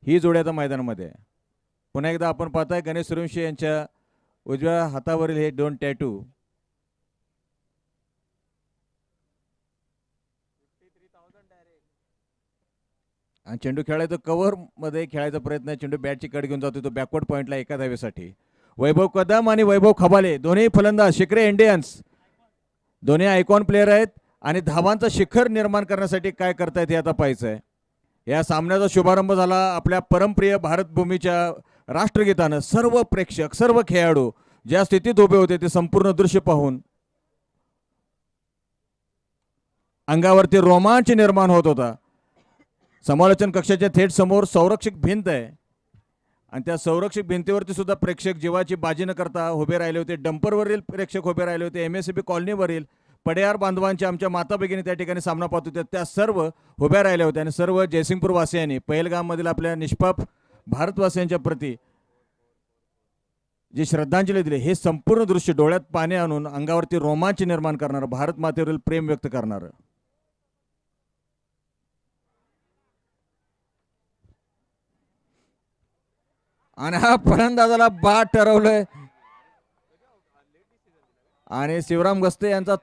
S4: ही जोडी आता मैदानामध्ये. पुन्हा एकदा आपण पाहताय गणेश सूर्यवंशी यांच्या उजव्या हातावरील हे 2 टॅटू. आणि चेंडू खेळायचा कव्हर मध्ये खेळायचा प्रयत्न, चेंडू बॅटची कड घेऊन जातो तो बॅकवर्ड पॉइंटला एका धावेसाठी. वैभव कदम आणि वैभव खबाले दोन्ही फलंदाज शिखरे इंडियन्स, दोन्ही आयकॉन प्लेयर आहेत आणि धावांचा शिखर निर्माण करण्यासाठी काय करतायत हे आता पाहायचं आहे. या सामन्याचा शुभारंभ झाला आपल्या परमप्रिय भारतभूमीच्या राष्ट्रगीतानं. सर्व प्रेक्षक, सर्व खेळाडू ज्या स्थितीत उभे होते ते संपूर्ण दृश्य पाहून अंगावरती रोमांच निर्माण होत होता. समालोचन कक्षाच्या थेट समोर संरक्षक भिंत आहे आणि त्या संरक्षक भिंतीवरती सुद्धा प्रेक्षक जीवाची बाजी न करता उभे राहिले होते. डंपरवरील प्रेक्षक उभे राहिले होते. MSCB कॉलनीवरील पडेयार बांधवांच्या आमच्या माता भगिनी त्या ठिकाणी सामना पाहत होत्या, त्या सर्व उभ्या राहिल्या होत्या. आणि सर्व जयसिंगपूर वासियांनी पहलगाममधील आपल्या निष्पाप भारतवासियांच्या प्रती जी श्रद्धांजली दिली, हे संपूर्ण दृश्य डोळ्यात पाणी आणून अंगावरती रोमांच निर्माण करणारं, भारत मातेवरील प्रेम व्यक्त करणारं. आणि हा फलंदाजाला बाद ठरवलंय आणि शिवराम गस्ते यांचा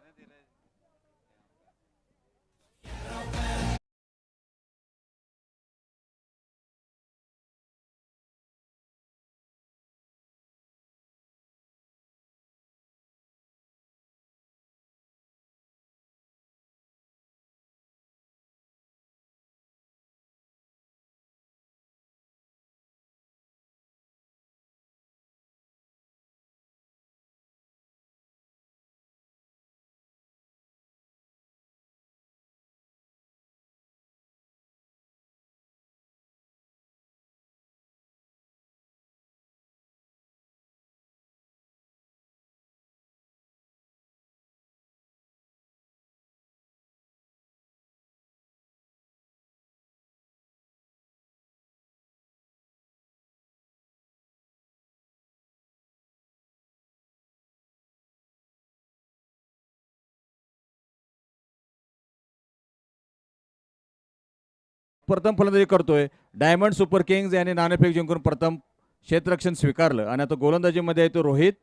S4: प्रथम फलंदाजी करतोय. डायमंड सुपर किंग्ज यांनी नाणेफेक जिंकून प्रथम क्षेत्ररक्षण स्वीकारलं आणि आता गोलंदाजीमध्ये येतो रोहित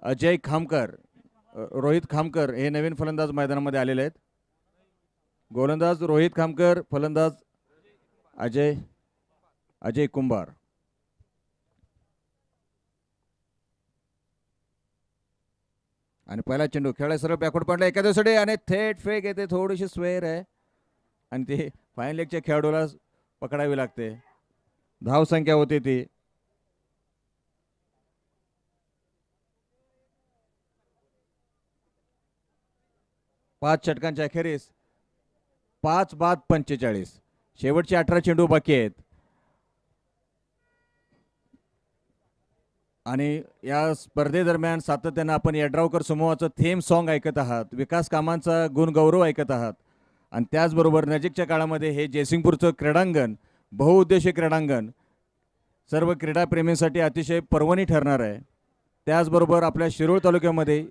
S4: अजय खामकर. रोहित खामकर हे नवीन फलंदाज मैदानामध्ये आलेले आहेत. गोलंदाज रोहित खामकर, फलंदाज अजय अजय कुंभार. आणि पहिला चेंडू खेळाय सरळ बॅकवर्ड पडला एका दिवसासाठी आणि थेट फेक येते. थोडीशी स्वेअर आहे आणि ते फाईन लेगच्या खेळाडूला पकडावी लागते. धाव संख्या होती ती 5 षटकांच्या अखेरीस 5 बाद 45. शेवटचे 18 चेंडू बाकी आहेत आणि या स्पर्धेदरम्यान सातत्यानं आपण यड्रावकर समूहाचं थेम सॉन्ग ऐकत आहात. विकास कामांचा गुणगौरव ऐकत आहात आणि त्याचबरोबर नजीकच्या काळामध्ये हे जयसिंगपूरचं क्रीडांगण बहुउद्देशीय क्रीडांगण सर्व क्रीडाप्रेमींसाठी अतिशय पर्वणी ठरणार आहे. त्याचबरोबर आपल्या शिरोळ तालुक्यामध्ये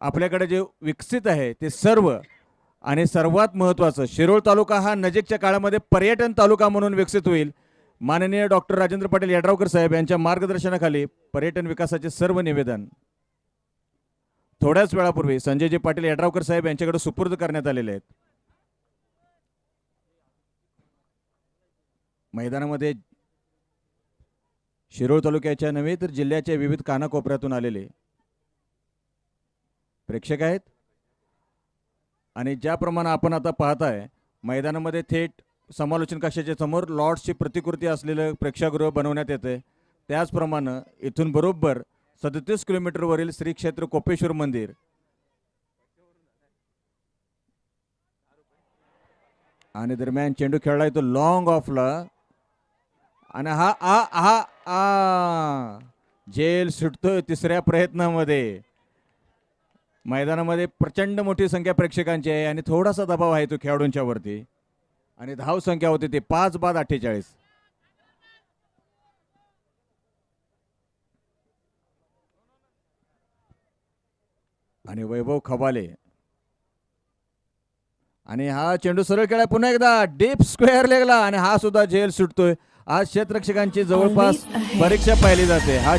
S4: आपल्याकडे जे विकसित आहे ते सर्व आणि सर्वात महत्त्वाचं शिरोळ तालुका हा नजीकच्या काळामध्ये पर्यटन तालुका म्हणून विकसित होईल. माननीय डॉक्टर राजेंद्र पाटील यड्रावकर साहेब यांच्या मार्गदर्शनाखाली पर्यटन विकासाचे सर्व निवेदन थोड्याच वेळापूर्वी संजयजी पाटील यड्रावकर साहेब यांच्याकडे सुपूर्द करण्यात आलेले आहेत. मैदानामध्ये शिरोळ तालुक्याच्या नव्हे तर जिल्ह्याच्या विविध कानाकोपऱ्यातून आलेले प्रेक्षक आहेत आणि ज्याप्रमाणे आपण आता पाहताय मैदानामध्ये थेट समालोचन कक्षाच्या समोर लॉर्ड्सची प्रतिकृती असलेलं प्रेक्षागृह बनवण्यात येते. त्याचप्रमाणे इथून बरोबर 37 किलोमीटरवरील श्री क्षेत्र कोपेश्वर मंदिर आणि दरम्यान चेंडू खेळला येतो लॉंग ऑफला आणि हा आ हा आ जेल सुटतोय तिसऱ्या प्रयत्नामध्ये. मैदानामध्ये प्रचंड मोठी संख्या प्रेक्षकांची आहे आणि थोडासा दबाव आहे तो खेळाडूंच्या वरती आणि धाव संख्या होती ते 5 बाद 48. आणि वैभव खबाले आणि हा चेंडू सरळ खेळा पुन्हा एकदा डीप स्क्वेअर लेगला आणि हा सुद्धा झेल सुटतोय. आज क्षेत्ररक्षकांची जवळपास परीक्षा पाहिली जाते. हा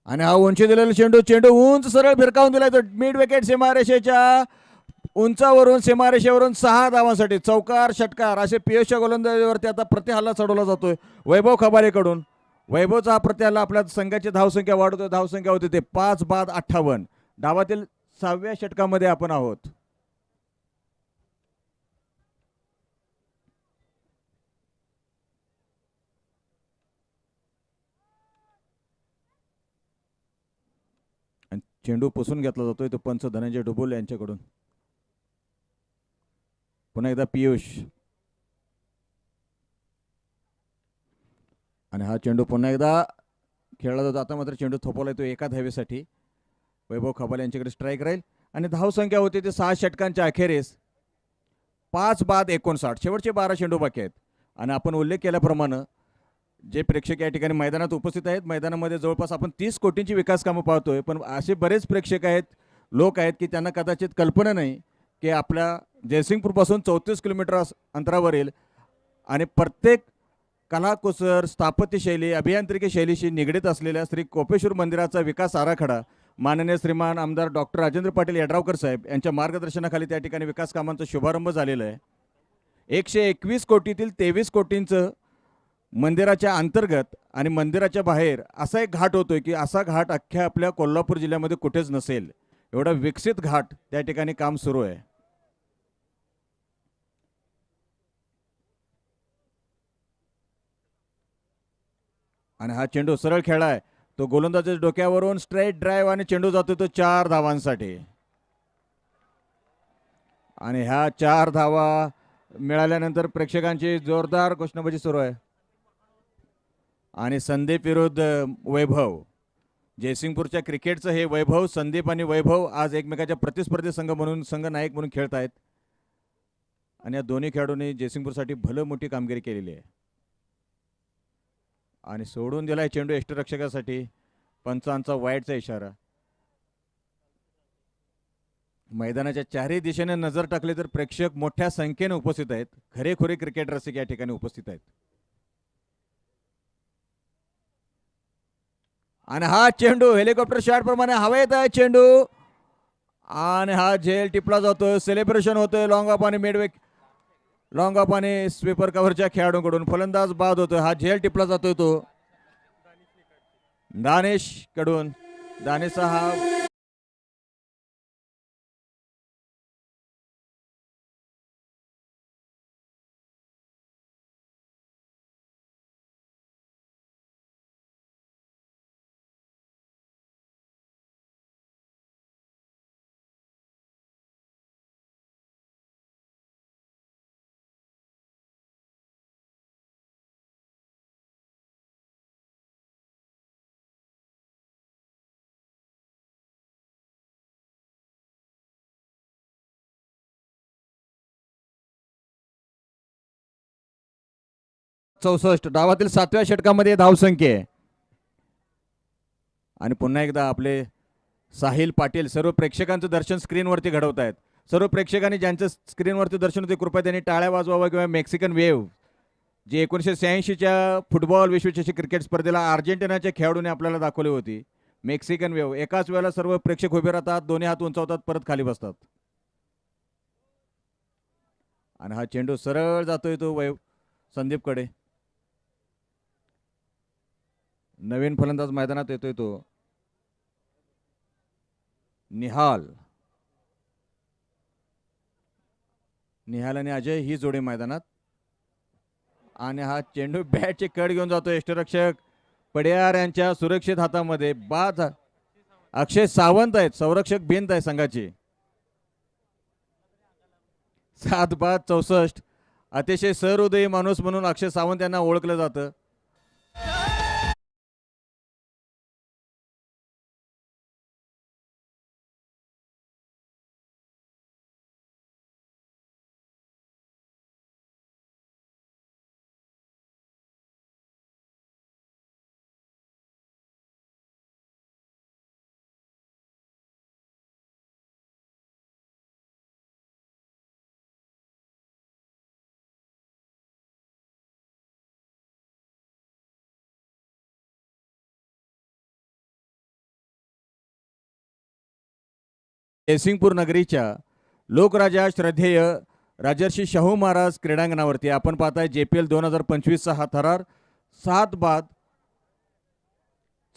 S4: आणि हा उंची दिलेला चेंडू चेंडू उंच सरळ भिरकावून दिलाय तो मिड विकेट सीमारेषेच्या उंचावरून सीमारेषेवरून 6 धावांसाठी चौकार षटकार असे पीएसच्या गोलंदाजीवरती आता प्रतिहल्ला चढवला जातोय वैभव खबालेकडून. वैभवचा हा प्रतिहल्ला आपल्या संघाची धावसंख्या वाढवतोय. धावसंख्या होती ते 5 बाद 58. डावातील 6व्या षटकामध्ये आपण आहोत. चेंडू पुसून घेतला जातोय तो पंच धनंजय डुबोल यांच्याकडून. पुन्हा एकदा पियुष आणि हा चेंडू पुन्हा एकदा खेळला जातो. आता मात्र चेंडू थोपवला येतो एका धावेसाठी. वैभव खबाले यांच्याकडे स्ट्राईक राहील आणि धाव संख्या होती ते 6 षटकांच्या अखेरीस 5 बाद 59, शेवटचे 12 चेंडू बाकी आहेत. आणि आपण उल्लेख केल्याप्रमाणे जे प्रेक्षक या ठिकाणी मैदानात उपस्थित आहेत, मैदानामध्ये जवळपास आपण 30 कोटींची विकास कामं पाहतोय, पण असे बरेच प्रेक्षक आहेत, लोक आहेत की त्यांना कदाचित कल्पना नाही की आपल्या जयसिंगपूरपासून 34 किलोमीटर अंतरावरील आणि प्रत्येक कलाकुसर, स्थापत्यशैली, अभियांत्रिकी शैलीशी निगडीत असलेल्या श्री कोपेश्वर मंदिराचा विकास आराखडा माननीय श्रीमान आमदार डॉक्टर राजेंद्र पाटील यड्रावकर साहेब यांच्या मार्गदर्शनाखाली त्या ठिकाणी विकास कामांचा शुभारंभ झालेला आहे. 121 कोटीतील 23 कोटींचं मंदिराच्या अंतर्गत आणि मंदिराच्या बाहेर असा एक घाट होतोय की असा घाट अख्ख्या आपल्या कोल्हापूर जिल्ह्यामध्ये कुठेच नसेल, एवढा विकसित घाट त्या ठिकाणी काम सुरू आहे. आणि हा चेंडू सरळ खेळा आहे, तो गोलंदाजाच्या डोक्यावरून स्ट्रेट ड्राईव्ह आणि चेंडू जातो तो 4 धावांसाठी. आणि ह्या 4 धावा मिळाल्यानंतर प्रेक्षकांची जोरदार घोषणाबाजी सुरू आहे. आणि संदीप विरुद्ध वैभव, जयसिंगपूरच्या क्रिकेटचं हे वैभव, संदीप आणि वैभव आज एकमेकाच्या प्रतिस्पर्धी संघ म्हणून, संघ नायक म्हणून खेळत आहेत. आणि या दोन्ही खेळाडूंनी जयसिंगपूरसाठी भलं मोठी कामगिरी केलेली आहे. आणि सोडून दिलाय चेंडू यष्टिरक्षकासाठी, पंचांचा वाईटचा इशारा. मैदानाच्या चारही दिशेने नजर टाकली तर प्रेक्षक मोठ्या संख्येने उपस्थित आहेत, खरेखुरे क्रिकेट रसिक या ठिकाणी उपस्थित आहेत. आणि हा चेंडू हेलिकॉप्टर शॉट प्रमाणे हवेत आहे चेंडू, आणि हा झेल टिपला जातोय, सेलिब्रेशन होतोय लॉंग ऑफ आणि मिडविक, लॉंग ऑफ आणि स्वीपर कव्हरच्या खेळाडूंकडून. फलंदाज बाद होतोय, हा झेल टिपला जातोय तो दानिश कडून. दानिशचा हा चौसष्ट डावातील 7व्या षटकामध्ये धावसंख्या आहे. आणि पुन्हा एकदा आपले साहिल पाटील सर्व प्रेक्षकांचं दर्शन स्क्रीनवरती घडवत आहेत. सर्व प्रेक्षकांनी ज्यांचं स्क्रीनवरती दर्शन होते कृपया त्यांनी टाळ्या वाजवावं किंवा मेक्सिकन वेव्ह, जे 1986च्या फुटबॉल विश्वचषक क्रिकेट स्पर्धेला अर्जेंटिनाच्या खेळाडूने आपल्याला दाखवली होती, मेक्सिकन वेव्ह. एकाच वेळेला सर्व प्रेक्षक उभे राहतात, दोन्ही हात उंचावतात, परत खाली बसतात. आणि हा चेंडू सरळ जातोय तो संदीपकडे. नवीन फलंदाज मैदानात येतोय तो निहाल. निहाल आणि अजय ही जोडी मैदानात. आणि हा चेंडू बॅटचे कड घेऊन जातो यष्टिरक्षक पडियार यांच्या सुरक्षित हातामध्ये. बाद अक्षय सावंत आहेत, संरक्षक भिंत आहे संघाची. 7 बाद 64. अतिशय सहृदयी माणूस म्हणून अक्षय सावंत यांना ओळखलं जातं. जयसिंगपूर नगरीच्या लोकराजा श्रद्धेय राजर्षी शाहू महाराज क्रीडांगणावरती आपण पाहताय JPL 2025चा हा थरार. 7 बाद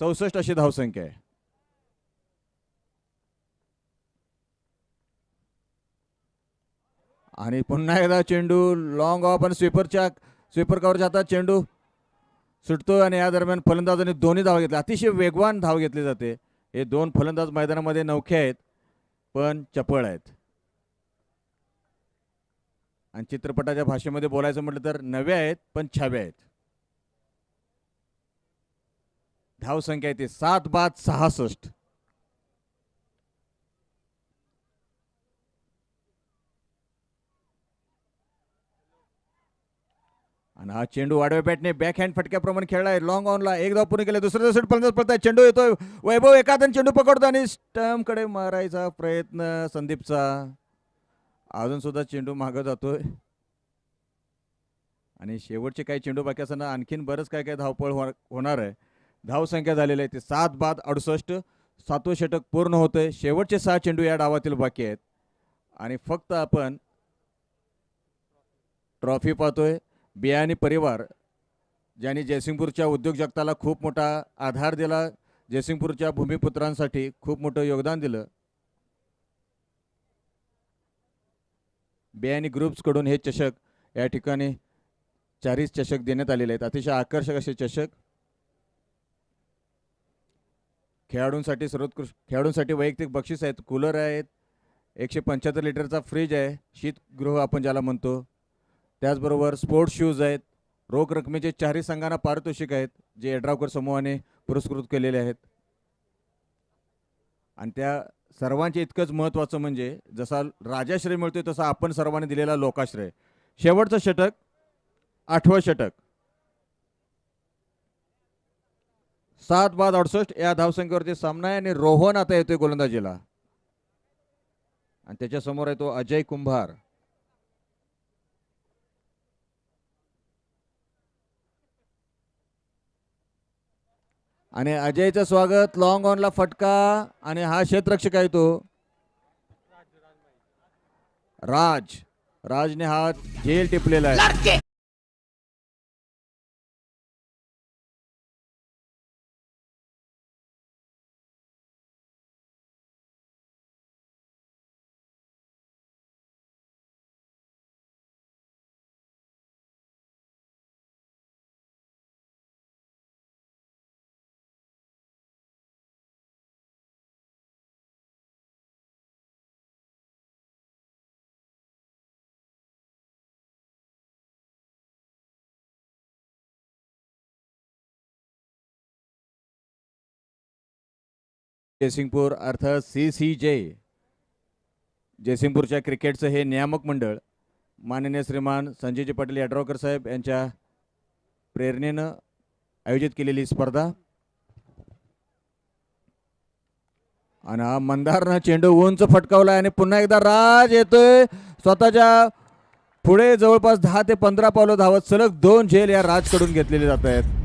S4: 64 अशी धावसंख्या आहे. आणि पुन्हा एकदा चेंडू लॉंग ऑफ आणि स्वीपर कव्हरच्या हातात चेंडू सुटतो. आणि या दरम्यान फलंदाजांनी दोन्ही धावा घेतल्या. अतिशय वेगवान धाव घेतली जाते. हे दोन फलंदाज मैदानामध्ये नौखे आहेत पण चपळ आहेत. आणि चित्रपटाच्या भाषेमध्ये बोलायचं म्हटलं तर नवे आहेत पण छावे आहेत. धावसंख्या येते 7 बाद 66. आणि हा चेंडू वाढव्या बॅटने बॅक हँड फटक्याप्रमाणे खेळलाय. लॉंग ऑनला एक धाव पूर्ण केले. दुसऱ्या दिवशी फलंदाज पळताय. चेंडू येतोय. वैभव एखादा चेंडू पकडतो आणि स्टंप कडे मारायचा प्रयत्न संदीपचा. अजून सुद्धा चेंडू मागं जातोय आणि शेवटचे काही चेंडू बाकी असताना आणखीन बरंच काय काय धावपळ होणार आहे. धाव संख्या झालेली आहे ती 7 बाद 68. 7वं षटक पूर्ण होतंय. शेवटचे 6 चेंडू या डावातील बाकी आहेत आणि फक्त आपण ट्रॉफी पाहतोय. बियाणी परिवार ज्यांनी जयसिंगपूरच्या उद्योग जगताला खूप मोठा आधार दिला, जयसिंगपूरच्या भूमिपुत्रांसाठी खूप मोठं योगदान दिलं. बियाणी ग्रुप्सकडून हे चषक या ठिकाणी 4 चषक देण्यात आलेले आहेत. अतिशय आकर्षक असे चषक खेळाडूंसाठी सर्वोत्कृष्ट खेळाडूंसाठी वैयक्तिक बक्षीस आहेत. कूलर आहेत. 175 लिटरचा फ्रीज आहे, शीतगृह आपण ज्याला म्हणतो. त्याचबरोबर स्पोर्ट्स शूज आहेत. रोख रकमेचे 4 संघांना पारितोषिक आहेत जे यड्रावकर समूहाने पुरस्कृत केलेले आहेत. आणि त्या सर्वांचे इतकंच महत्त्वाचं म्हणजे जसा राजाश्रय मिळतोय तसा आपण सर्वांनी दिलेला लोकाश्रय. शेवटचं षटक 8वं षटक 7 बाद 68 या धावसंख्येवरती सामना आहे आणि रोहन आता येतोय गोलंदाजीला आणि त्याच्या समोर आहे तो अजय कुंभार. आणि अजयचं स्वागत. लॉंग ऑनला फटका आणि हा क्षेत्ररक्षक आहे तो राजने हा झेल टिपलेला आहे. जयसिंगपूर अर्थात CCJ जयसिंगपूरच्या क्रिकेटचं हे नियामक मंडळ माननीय श्रीमान संजयजी पाटील यड्रावकर साहेब यांच्या प्रेरणेनं आयोजित केलेली स्पर्धा. आणि हा मंदारनं चेंडू उंच फटकावलाय आणि पुन्हा एकदा राज येतोय स्वतःच्या पुढे. जवळपास 10 ते 15 पावलं धावत सलग 2 झेल या राजकडून घेतलेले जात आहेत.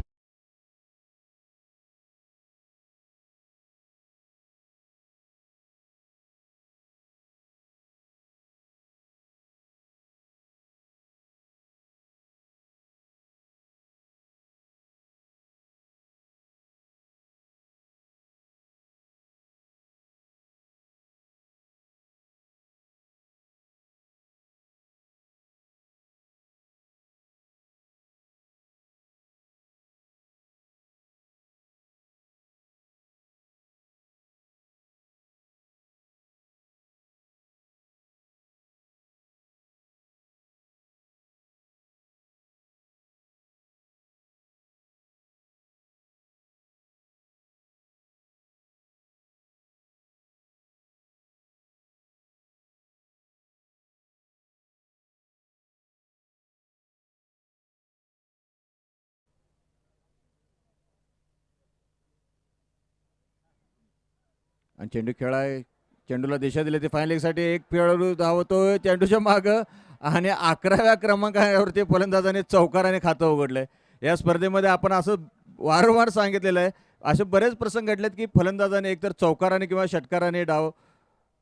S4: आणि चेंडू खेळाय. चेंडूला दिशा दिली ती फायनल साठी. एक खेळाडू धावतोय चेंडूच्या मागं आणि 11व्या क्रमांकावरती फलंदाजाने चौकाराने खातं उघडलंय. या स्पर्धेमध्ये आपण असं वारंवार सांगितलेलं आहे, असे बरेच प्रसंग घडलेत की फलंदाजाने एकतर चौकाराने किंवा षटकाराने डाव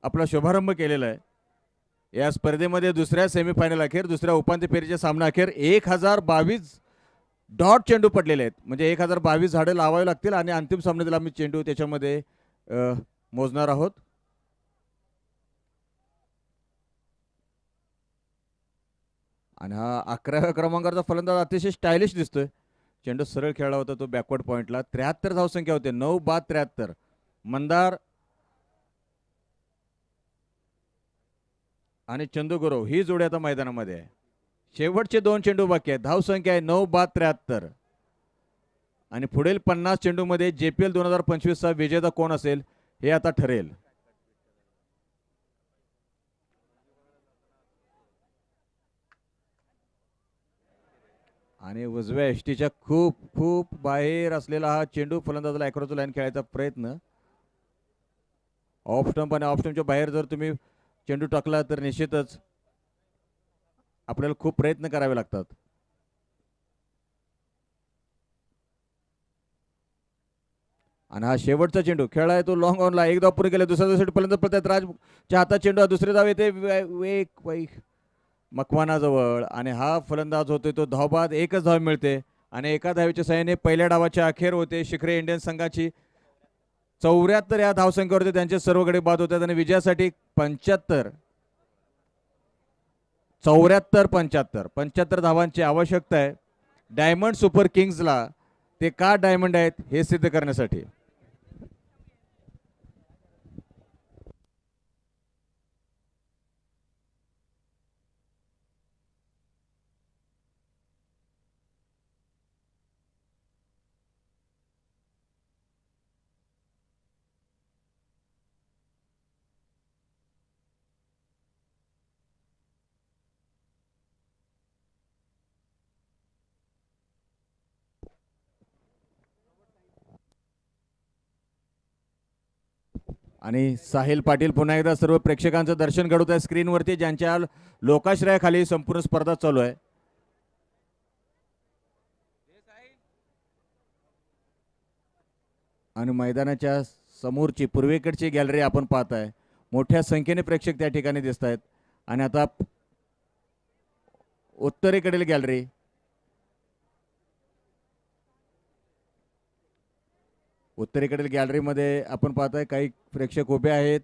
S4: आपला शुभारंभ केलेला आहे. या स्पर्धेमध्ये दुसऱ्या सेमीफायनल अखेर, दुसऱ्या उपांत्य फेरीच्या सामना अखेर 1022 डॉट चेंडू पडलेले आहेत. म्हणजे 1022 झाडं लावावी लागतील आणि अंतिम सामन्यातील आम्ही चेंडू त्याच्यामध्ये मोजणार आहोत. आणि हा 11व्या क्रमांकाचा फलंदाज अतिशय स्टायलिश दिसतोय. चेंडू सरळ खेळला होता तो बॅकवर्ड पॉइंटला. 73 धावसंख्या होते. 9 बाद 73. मंदार आणि चंदूगुरव ही जोडी आता मैदानामध्ये आहे. शेवटचे 2 चेंडू बाकी आहेत. धावसंख्या आहे 9 बाद 73. आणि पुढील 50 चेंडूमध्ये JPL 2025 चा विजेता कोण असेल हे आता ठरेल. आणि उजव्या एसटीच्या खूप खूप बाहेर असलेला हा चेंडू फलंदाजाला अक्रॉस लाईन खेळायचा प्रयत्न. ऑफ स्टंप आणि ऑफ स्टंपच्या बाहेर जर तुम्ही चेंडू टाकला तर निश्चितच आपल्याला खूप प्रयत्न करावे लागतात. आणि हा शेवटचा चेंडू खेळाय तो लॉंग ऑनला एक धाव पुरे केले. दुसऱ्या फलंदाज पळतात. राजच्या हातात चेंडू, दुसरे धाव येते मकवानाजवळ आणि हा फलंदाज होतोय तो धावबाद. एकच धाव मिळते आणि एका धावेच्या सहाय्याने पहिल्या डावाच्या अखेर होते. शिखरे इंडियन संघाची 74 या धावसंख्येवरती त्यांचे सर्व गडी बाद होतात आणि विजयासाठी 75 धावांची आवश्यकता आहे डायमंड सुपर किंग्सला. ते का डायमंड आहेत हे सिद्ध करण्यासाठी. आणि साहिल पाटील पुन्हा एकदा सर्व प्रेक्षकांचं दर्शन घडवत आहे स्क्रीनवरती, ज्यांच्या लोकाश्रयाखाली संपूर्ण स्पर्धा चालू आहे. आणि मैदानाच्या समोरची पूर्वेकडची गॅलरी आपण पाहताय. मोठ्या संख्येने प्रेक्षक त्या ठिकाणी दिसत आहेत. आणि आता उत्तरेकडील गॅलरी, उत्तरेकडील गॅलरीमध्ये आपण पाहताय काही प्रेक्षक उभे आहेत.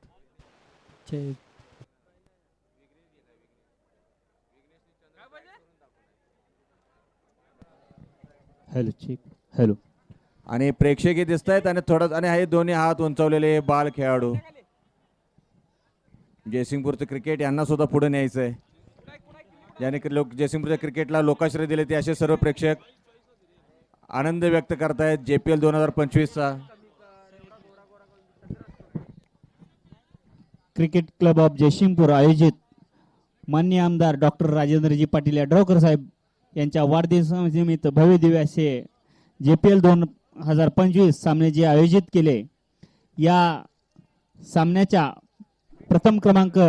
S2: Hello check hello.
S4: आणि प्रेक्षकही दिसत आहेत आणि थोडं आणि हे दोन्ही हात उंचावलेले बाल खेळाडू. जयसिंगपूरचं क्रिकेट यांना सुद्धा पुढे न्यायचं आहे. ज्याने जयसिंगपूरच्या क्रिकेटला लोकाश्रय दिले ते असे सर्व प्रेक्षक आनंद व्यक्त करतायत JPL 2025चा.
S2: क्रिकेट क्लब ऑफ जयसिंगपूर आयोजित माननीय आमदार डॉक्टर राजेंद्रजी पाटील यड्रावकर साहेब यांच्या वाढदिवसानिमित्त भव्य दिव्य असे JPL 2025 सामने जे आयोजित केले. या सामन्याच्या प्रथम क्रमांक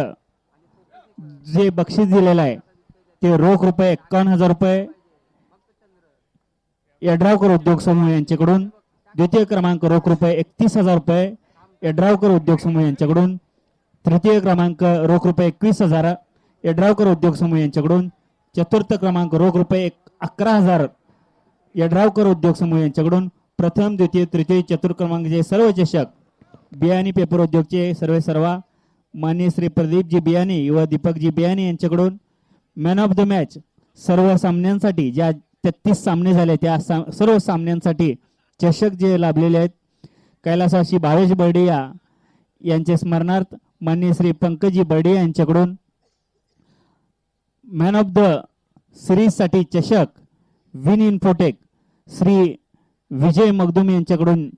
S2: जे बक्षीस दिलेलं आहे ते रोख रुपये 51,000 रुपये यड्रावकर उद्योग समूह यांच्याकडून. द्वितीय क्रमांक रोख रुपये 31,000 रुपये यड्रावकर उद्योग समूह यांच्याकडून. तृतीय क्रमांक रोख रुपये 21,000 यड्रावकर उद्योग समूह यांच्याकडून. चतुर्थ क्रमांक रोख रुपये 11,000 यड्रावकर उद्योग समूह यांच्याकडून. प्रथम द्वितीय तृतीय चतुर्थ क्रमांकाचे सर्व चषक बियाणी पेपर उद्योगचे सर्व माननीय श्री प्रदीपजी बियाणी व दीपकजी बियाणी यांच्याकडून. मॅन ऑफ द मॅच सर्व सामन्यांसाठी ज्या 33 सामने झाले त्या सर्व सामन्यांसाठी चषक जे लाभलेले आहेत कैलासवासी भावेश बर्डिया यांचे स्मरणार्थ माननीय श्री पंकजी बर्डिया यांच्याकडून. मॅन ऑफ द सिरीज साठी चषक विन इन्फोटेक श्री विजय मगदुम यांच्याकडून.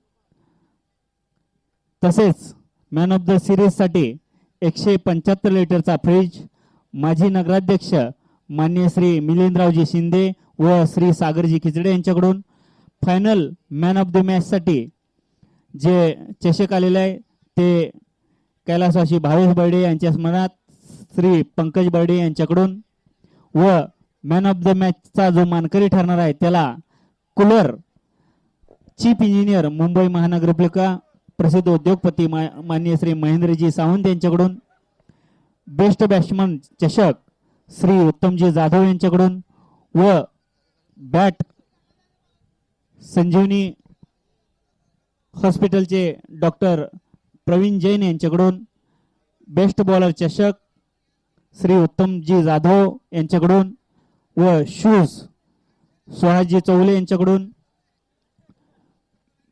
S2: तसेच मॅन ऑफ द सिरीज साठी 175 लिटरचा फ्रीज माजी नगराध्यक्ष माननीय श्री मिलिंदरावजी शिंदे व श्री सागरजी खिचडे यांच्याकडून. Final man of the match साठी जे चषक आलेले आहे ते कैलासवासी भावेश बर्डे यांच्या स्मरणात श्री पंकज बर्डे यांच्याकडून. व मॅन ऑफ द मॅचचा जो मानकरी ठरणार आहे त्याला कूलर चीफ इंजिनियर मुंबई महानगरपालिका प्रसिद्ध उद्योगपती माननीय श्री महेंद्रजी सावंत यांच्याकडून. बेस्ट बॅट्समन चषक श्री उत्तमजी जाधव यांच्याकडून. व बॅट संजीवनी हॉस्पिटलचे डॉक्टर प्रवीण जैन यांच्याकडून. बेस्ट बॉलर चषक श्री उत्तमजी जाधव यांच्याकडून. व शूज सुहासजी चौले यांच्याकडून.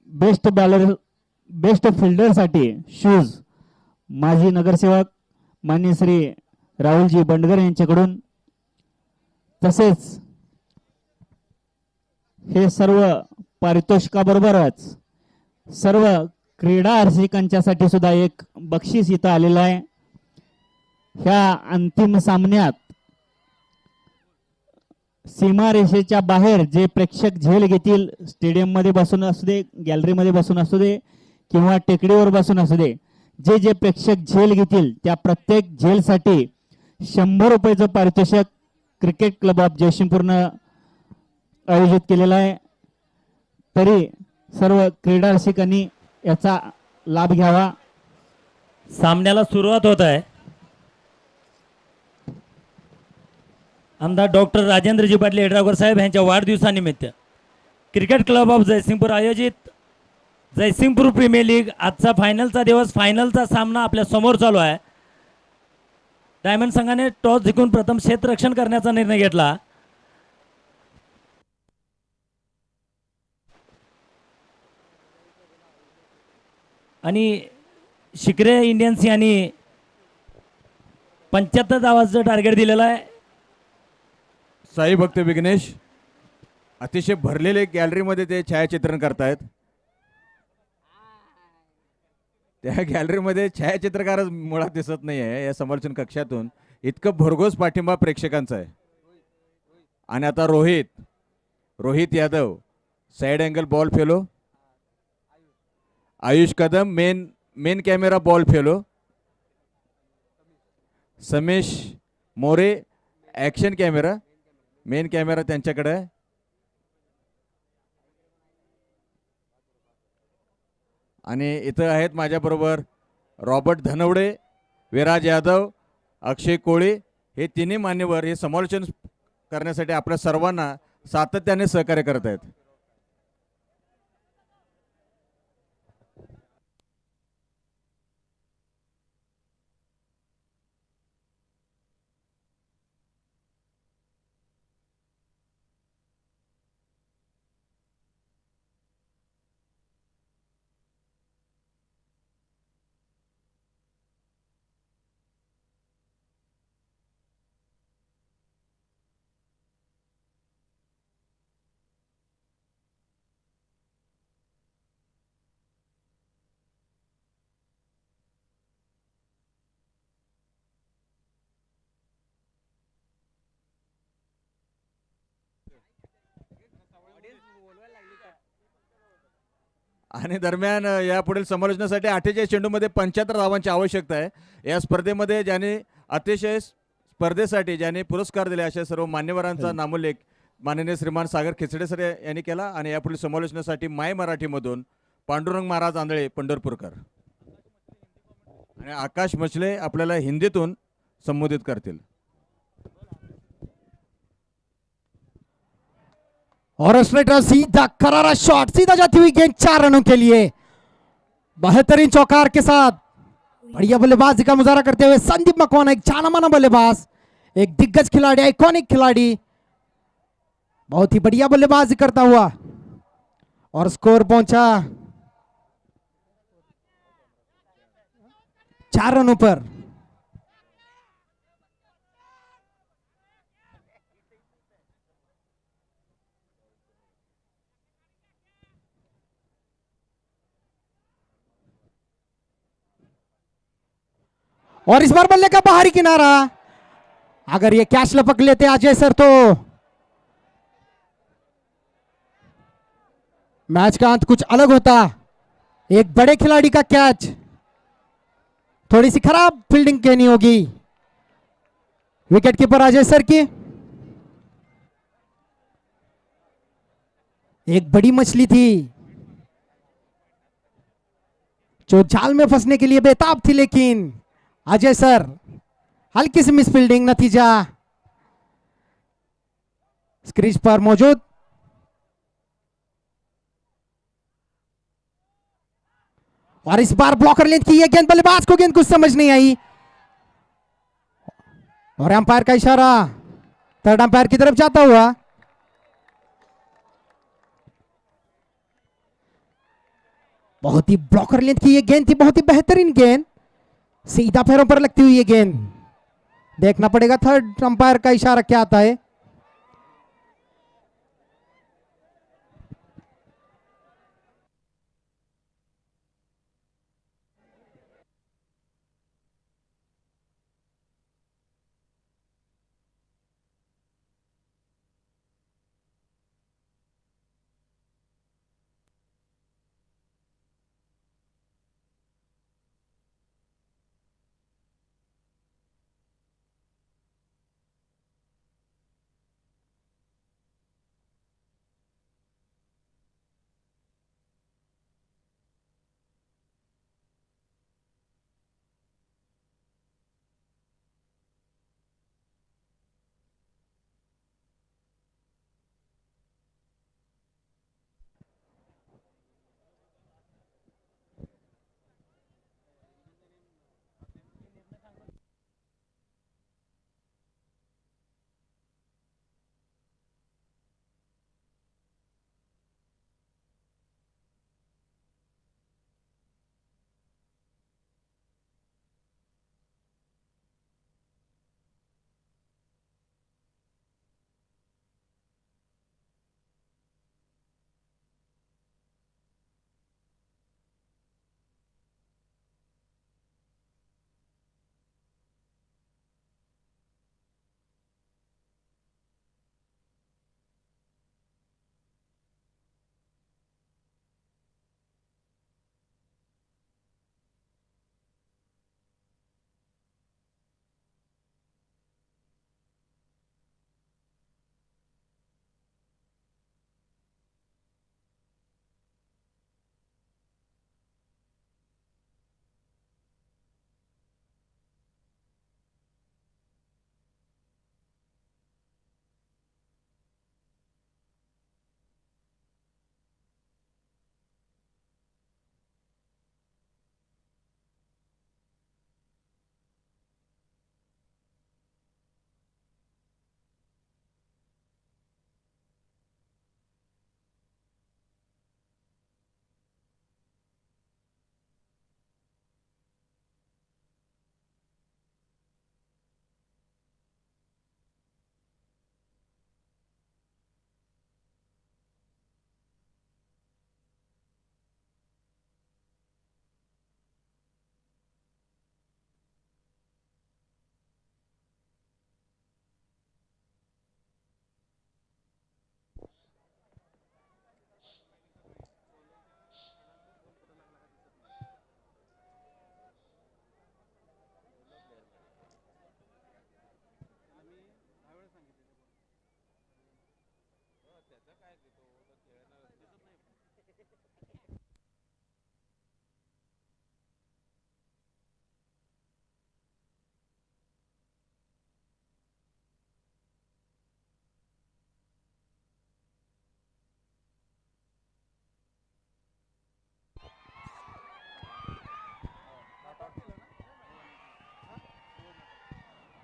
S2: बेस्ट फिल्डर साठी शूज माजी नगरसेवक माननीय श्री राहुलजी बंडगर यांच्याकडून. तसेच हे सर्व पारितोषिकाबरोबरच सर्व क्रीडा रसिकांच्यासाठी सुद्धा एक बक्षीस इथं आलेलं आहे. ह्या अंतिम सामन्यात सीमारेषेच्या बाहेर जे प्रेक्षक झेल घेतील, स्टेडियममध्ये बसून असू दे, गॅलरीमध्ये बसून असू दे किंवा टेकडीवर बसून असू दे, जे जे प्रेक्षक झेल घेतील त्या प्रत्येक झेलसाठी 100 रुपयाचं पारितोषिक क्रिकेट क्लब ऑफ जयसिंगपूरनं आयोजित केलेलं आहे. तरी सर्व क्रीडा रसिकांनी याचा लाभ घ्यावा.
S1: सामन्याला सुरुवात होत आहे. आमदार डॉक्टर राजेंद्रजी पाटील येड्रावकर साहेब यांच्या वाढदिवसानिमित्त क्रिकेट क्लब ऑफ जयसिंगपूर आयोजित जयसिंगपूर प्रीमियर लीग आजचा फायनलचा दिवस, फायनलचा सामना आपल्या समोर चालू आहे. डायमंड संघाने टॉस जिंकून प्रथम क्षेत्ररक्षण करण्याचा निर्णय घेतला. आणि शिकरे इंडियन्स यांनी 75 धावांचं टार्गेट दिलेलं आहे.
S4: साई भक्त विघ्नेश अतिशय भरलेले गॅलरीमध्ये ते छायाचित्रण करतायत. त्या गॅलरीमध्ये छायाचित्रकारच मुळात दिसत नाही आहे या समालोचन कक्षातून. इतकं भरघोस पाठिंबा प्रेक्षकांचा आहे. आणि आता Rohit Yadav side angle ball follow, Ayush Kadam main camera ball follow, Samesh More action camera, main camera त्यांच्याकडे आहे. आणि इथं आहेत माझ्याबरोबर रॉबर्ट धनवडे, विराज यादव, अक्षय कोळी, हे तिन्ही मान्यवर हे समालोचन करण्यासाठी आपल्या सर्वांना सातत्याने सहकार्य करत आहेत. आणि दरम्यान या पुढील समालोचनासाठी 48 चेंडूमध्ये 75 धावांची आवश्यकता आहे. या स्पर्धेमध्ये ज्याने अतिशय स्पर्धेसाठी ज्याने पुरस्कार दिले अशा सर्व मान्यवरांचा नामोल्लेख माननीय श्रीमान सागर खिचडे सर यांनी केला. आणि यापुढील समालोचनासाठी माय मराठीमधून पांडुरंग महाराज आंधळे पंढरपूरकर आणि आकाश मछले आपल्याला हिंदीतून संबोधित करतील.
S5: और स्ट्रेटर सीधा करारा शॉट, सीधा जाती हुई गेंद 4 रनों के लिए. बेहतरीन चौकार के साथ बढ़िया बल्लेबाजी का मुजाहरा करते हुए संदीप मकवाना, एक जाना माना बल्लेबाज, एक दिग्गज खिलाड़ी, आइकॉनिक खिलाड़ी, बहुत ही बढ़िया बल्लेबाजी करता हुआ और स्कोर पहुंचा 4 रनों पर. और इस बार बल्ले का बाहरी किनारा. अगर ये कैच लपक लेते अजय सर तो मैच का अंत कुछ अलग होता. एक बड़े खिलाड़ी का कैच, थोड़ी सी खराब फील्डिंग कहनी होगी विकेट कीपर अजय सर की. एक बड़ी मछली थी जो जाल में फंसने के लिए बेताब थी, लेकिन अजय सर हल्की सी मिसफील्डिंग, नतीजा स्क्रीज पर मौजूद. और इस बार ब्लॉकर लेंथ की यह गेंद, बल्लेबाज को गेंद कुछ समझ नहीं आई और अंपायर का इशारा थर्ड अंपायर की तरफ जाता हुआ. बहुत ही ब्लॉकर लेंथ की यह गेंद थी, बहुत ही बेहतरीन गेंद, सीधा पैरों पर लगती हुई ये गेंद. देखना पड़ेगा थर्ड अंपायर का इशारा क्या आता है.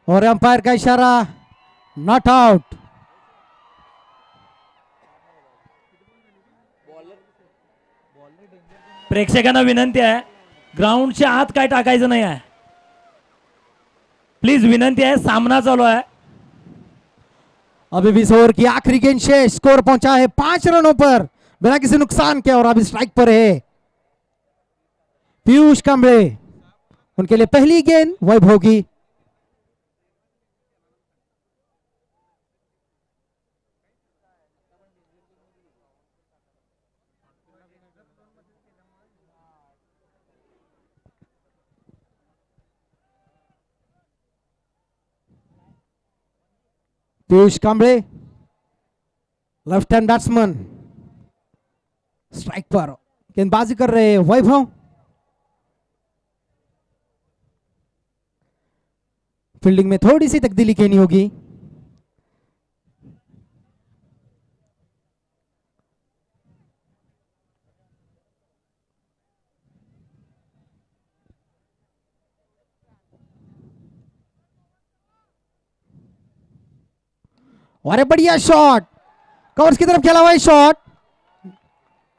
S5: और अंपायर का इशारा, नॉट आउट।
S1: प्रेक्षकांना विनंती आहे, ग्राउंडच्या आत काय टाकायचं नाही आहे, प्लीज विनंती आहे, सामना चालू आहे।
S5: अभी भी इस ओवर की आखिरी गेंद शेष, स्कोर पहुंचा है 5 रनों पर बिना किसी नुकसान के, और अभी स्ट्राइक पर है पीयूष कांबळे। उनके लिए पहली गेंद वैभव की। Piyush Kamble, left hand batsman, strike पर गेंदबाजी कर रहे हैं वैभव। फील्डिंग में थोड़ी सी तब्दीली करनी होगी। और एक बढ़िया शॉट, कवर्स की तरफ खेला हुआ है शॉट,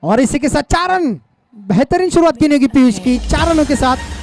S5: और इसी के साथ 4 रन। बेहतरीन शुरुआत की होगी पीयूष की 4 रनों के साथ।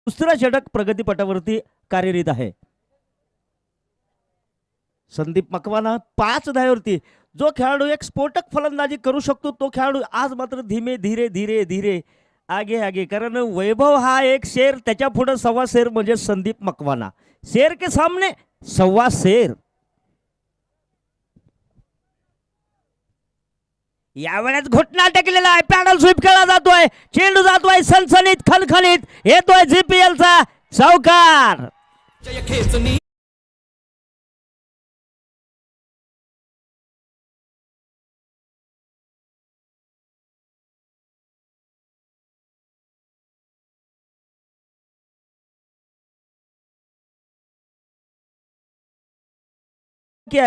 S3: दुसरा षटक प्रगतीपटावरती कार्यरत आहे। संदीप मकवाना 5 धावेवरती, जो खेळाडू एक स्फोटक फलंदाजी करू शकतो तो खेळाडू आज मात्र धीमे धीरे धीरे धीरे आगे आगे, कारण वैभव हा एक शेर, त्याच्या पुढे सव्वा शेर म्हणजे संदीप मकवाना. शेर के सामने सव्वा शेर. यावेळेस घोटना टेकलेला आहे, पॅनल स्वीप केला जातोय, चेंडू जातोय सनसनीत खणखणीत, येतोय जीपीएल चा सावकार.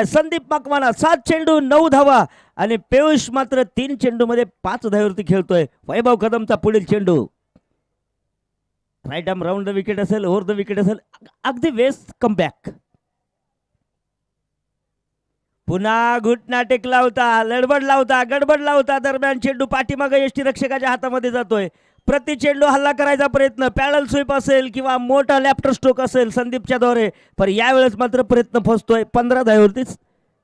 S3: संदीप मकवाना 7 चेंडू 9 धावा आणि पियुष मात्र 3 चेंडू मध्ये 5 धावेवरती खेळतोय. वैभव कदमचा पुढील चेंडू right arm round the wicket असेल, ओव्हर द विकेट असेल, अगदी वेस्ट कमबॅक. पुन्हा घुटना टेकला होता, लडबड लावता, गडबड लावता, दरम्यान चेंडू पाठीमागे यष्टी रक्षकाच्या हातामध्ये जातोय. प्रति चेंडू हल्ला करायचा प्रयत्न, पॅडल स्वीप असेल किंवा मोठा लॅफ्ट स्ट्रोक असेल संदीपच्या द्वारे, पण यावेळेस मात्र प्रयत्न फसतोय. 15 धावेवरतीच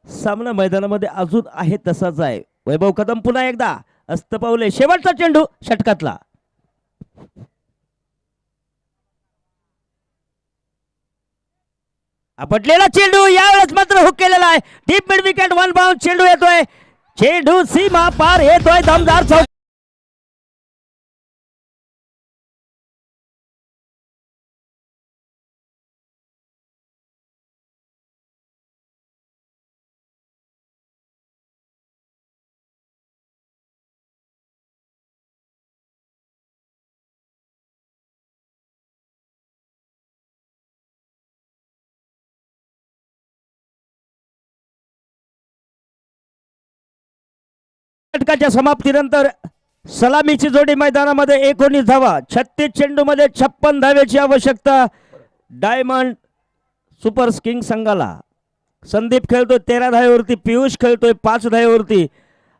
S3: सामना मैदानामध्ये अजून आहे तसाच आहे. वैभव कदम पुन्हा एकदा अस्तपावले, शेवटचा चेंडू षटकातला. आपटलेला चेंडू यावेळेस मात्र हुक केलेला आहे. Deep mid wicket, one bound चेंडू येतोय, चेंडू सीमा पार येतोय, दमदार चौक. षटकाच्या समाप्तीनंतर सलामीची जोडी मैदानामध्ये 19 धावा, 36 चेंडू मध्ये 56 धावेची आवश्यकता डायमंड सुपर किंग संघाला. संदीप खेळतोय 13 धावेवरती, पियुष खेळतोय 5 धावेवरती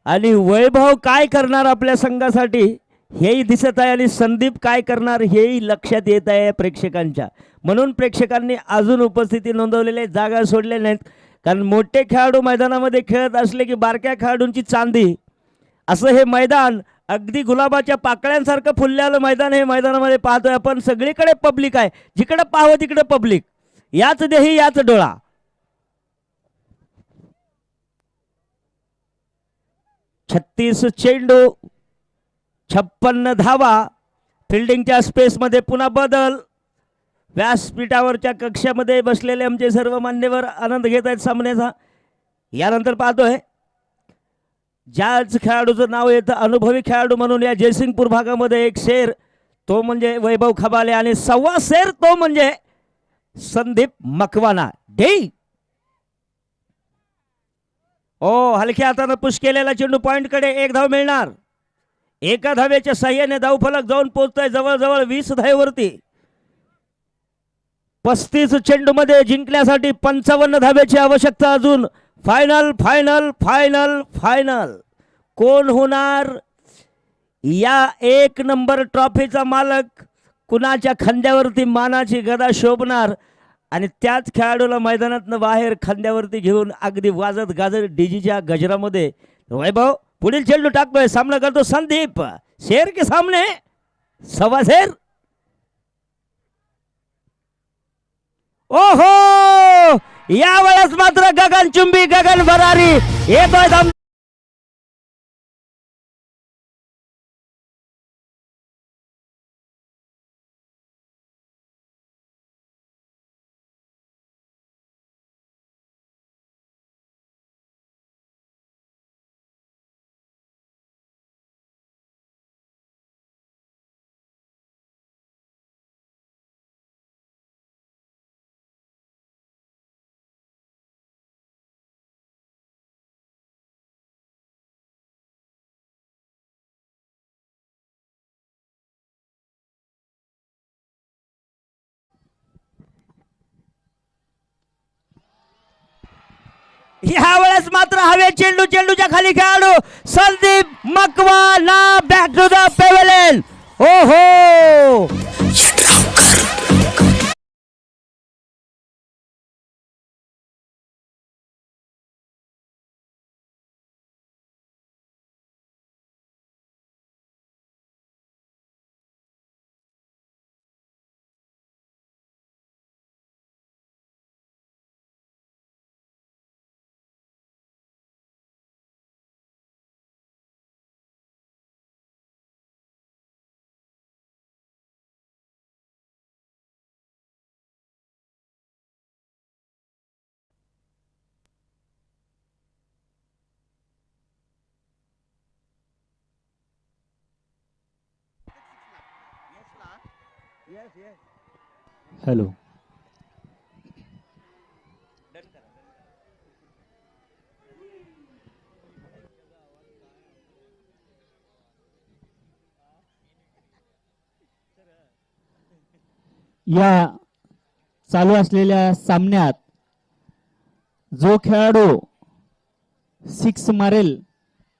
S3: आणि वैभव काय करणार आपल्या संघासाठी हेही दिसत आहे आणि संदीप काय करणार हेही लक्षात येत आहे प्रेक्षकांच्या. म्हणून प्रेक्षकांनी अजून उपस्थिती नोंदवलेली, जागा सोडल्या नाहीत, कारण मोठे खेळाडू मैदानामध्ये खेळत असले की बारक्या खेळाडूंची चांदी असं हे मैदान अगदी गुलाबाच्या पाकळ्यांसारखं फुललेलं मैदान हे मैदानामध्ये पाहतोय आपण. सगळीकडे पब्लिक आहे, जिकडे पाहावं तिकडे पब्लिक, याच देही याच डोळा. छत्तीस चेंडू 56 धावा. फिल्डिंगच्या स्पेसमध्ये पुन्हा बदल. व्यासपीठावरच्या कक्षामध्ये बसलेले आमचे सर्व मान्यवर आनंद घेत आहेत सामन्याचा. यानंतर पाहतोय ज्याच खेळाडूचं नाव येतं अनुभवी खेळाडू म्हणून या जयसिंगपूर भागामध्ये एक शेर, तो म्हणजे वैभव खबाले आणि सव्वा शेर तो म्हणजे संदीप मकवाना. डे ओ हलक्या हाताने पुश केलेला चेंडू पॉइंट कडे, 1 धाव मिळणार. एका धावेच्या साह्याने धावफलक जाऊन पोहोचतोय जवळजवळ 20 धावेवरती. 35 चेंडू मध्ये जिंकण्यासाठी 55 धावेची आवश्यकता अजून. फायनल फायनल फायनल फायनल कोण होणार या 1 नंबर ट्रॉफीचा मालक, कुणाच्या खांद्यावरती मानाची गदा शोभणार आणि त्याच खेळाडूला मैदानातनं बाहेर खांद्यावरती घेऊन अगदी वाजत गाजत डीजीच्या गजरामध्ये वैभव पुढील चेंडू टाकतोय. सामना करतो संदीप, शेर के सामने सवा शेर. ओहो, यावेळेस मात्र गगनचुंबी गगन भरारी येतोय. यावेळेस मात्र हवे चेंडू, चेंडूच्या खाली खेळाडू Sandeep Makwana back to the pavilion. ओहो,
S2: हॅलो. या चालू असलेल्या सामन्यात जो खेळाडू सिक्स मारेल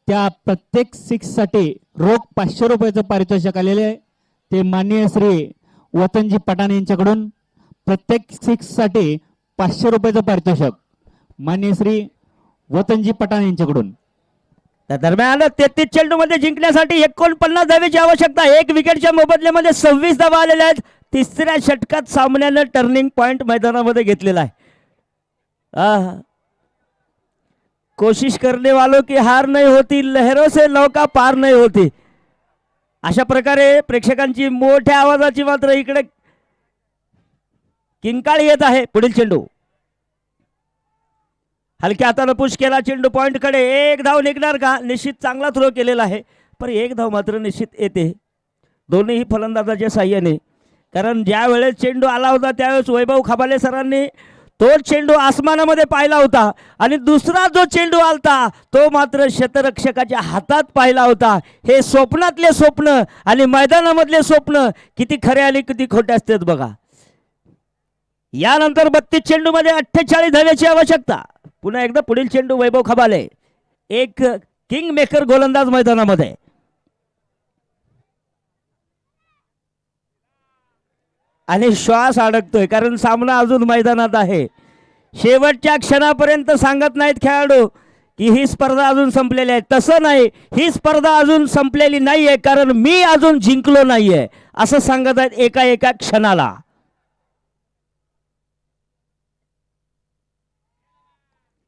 S2: त्या प्रत्येक सिक्ससाठी रोख 500 रुपयाचं पारितोषिक आलेले आहे. ते माननीय श्री वतनजी पठाण यांच्याकडून प्रत्येक सिक्ससाठी 500 रुपयाचं पारितोषिक माननीय श्री वतनजी पठाण यांच्याकडून.
S3: त्या दरम्यान 33 चेंडूमध्ये जिंकण्यासाठी 49 धावेची आवश्यकता. 1 विकेटच्या मोबदल्यामध्ये 26 धावा आलेल्या आहेत. तिसऱ्या षटकात सामन्यानं टर्निंग पॉइंट मैदानामध्ये घेतलेला आहे. कोशिश करने वालों की हार नहीं होती, लहरों से नौका पार नहीं होती. अशा प्रकारे प्रेक्षकांची मोठ्या आवाजाची मात्र इकडे किंकाळी येत आहे. पुढील चेंडू हलक्या हातानं पुश केला. चेंडू पॉइंट कडे. 1 धाव निघणार का? निश्चित चांगला थ्रो केलेला आहे, पण 1 धाव मात्र निश्चित येते दोन्ही फलंदाजाच्या साह्याने. कारण ज्या वेळेस चेंडू आला होता त्यावेळेस वैभव खबाले सरांनी तो चेंडू आसमानामध्ये पाहिला होता आणि दुसरा जो चेंडू आलता तो मात्र शतरक्षकाच्या हातात पाहिला होता. हे स्वप्नातले स्वप्न आणि मैदानामधले स्वप्न किती खरे आणि किती खोटे असतात बघा. यानंतर 32 चेंडूमध्ये 48 धाव्याची आवश्यकता. पुन्हा एकदा पुढील चेंडू वैभव खबाले. एक किंग मेकर गोलंदाज मैदानामध्ये. आणि श्वास अडकतोय कारण सामना अजून मैदानात आहे. शेवटच्या क्षणापर्यंत सांगत नाहीत खेळाडू की ही स्पर्धा अजून संपलेली आहे. तसं नाही, ही स्पर्धा अजून संपलेली नाहीये कारण मी अजून जिंकलो नाहीये असं सांगत आहेत एका एका क्षणाला.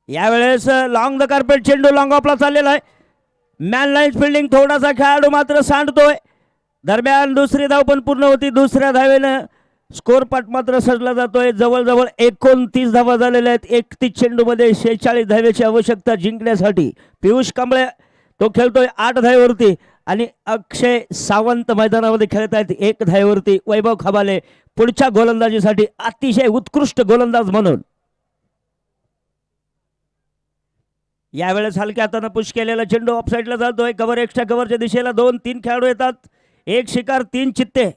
S3: यावेळेस लॉंग द कार्पेट चेंडू लॉंग ऑफला चाललेला आहे. मॅन लाईन फिल्डिंग थोडासा खेळाडू मात्र सांडतोय. दरम्यान दुसरी धाव पण पूर्ण होती. दुसऱ्या धावेनं स्कोर पाठ मात्र सजला जातोय. जवळजवळ 29 धावा झालेल्या आहेत. 31 चेंडूमध्ये 46 धावेची आवश्यकता जिंकण्यासाठी. पियुष कांबळे तो खेळतोय 8 धावेवरती आणि अक्षय सावंत मैदानामध्ये खेळत आहेत 1 धावेवरती. वैभव खबाले पुढच्या गोलंदाजीसाठी अतिशय उत्कृष्ट गोलंदाज म्हणून. यावेळेस हलक्या हातानं पुश केलेला चेंडू ऑफ साईडला जातोय. कव्हर एक्स्ट्रा कव्हरच्या दिशेला 2-3 खेळाडू येतात. 1 शिकार 3 चित्ते.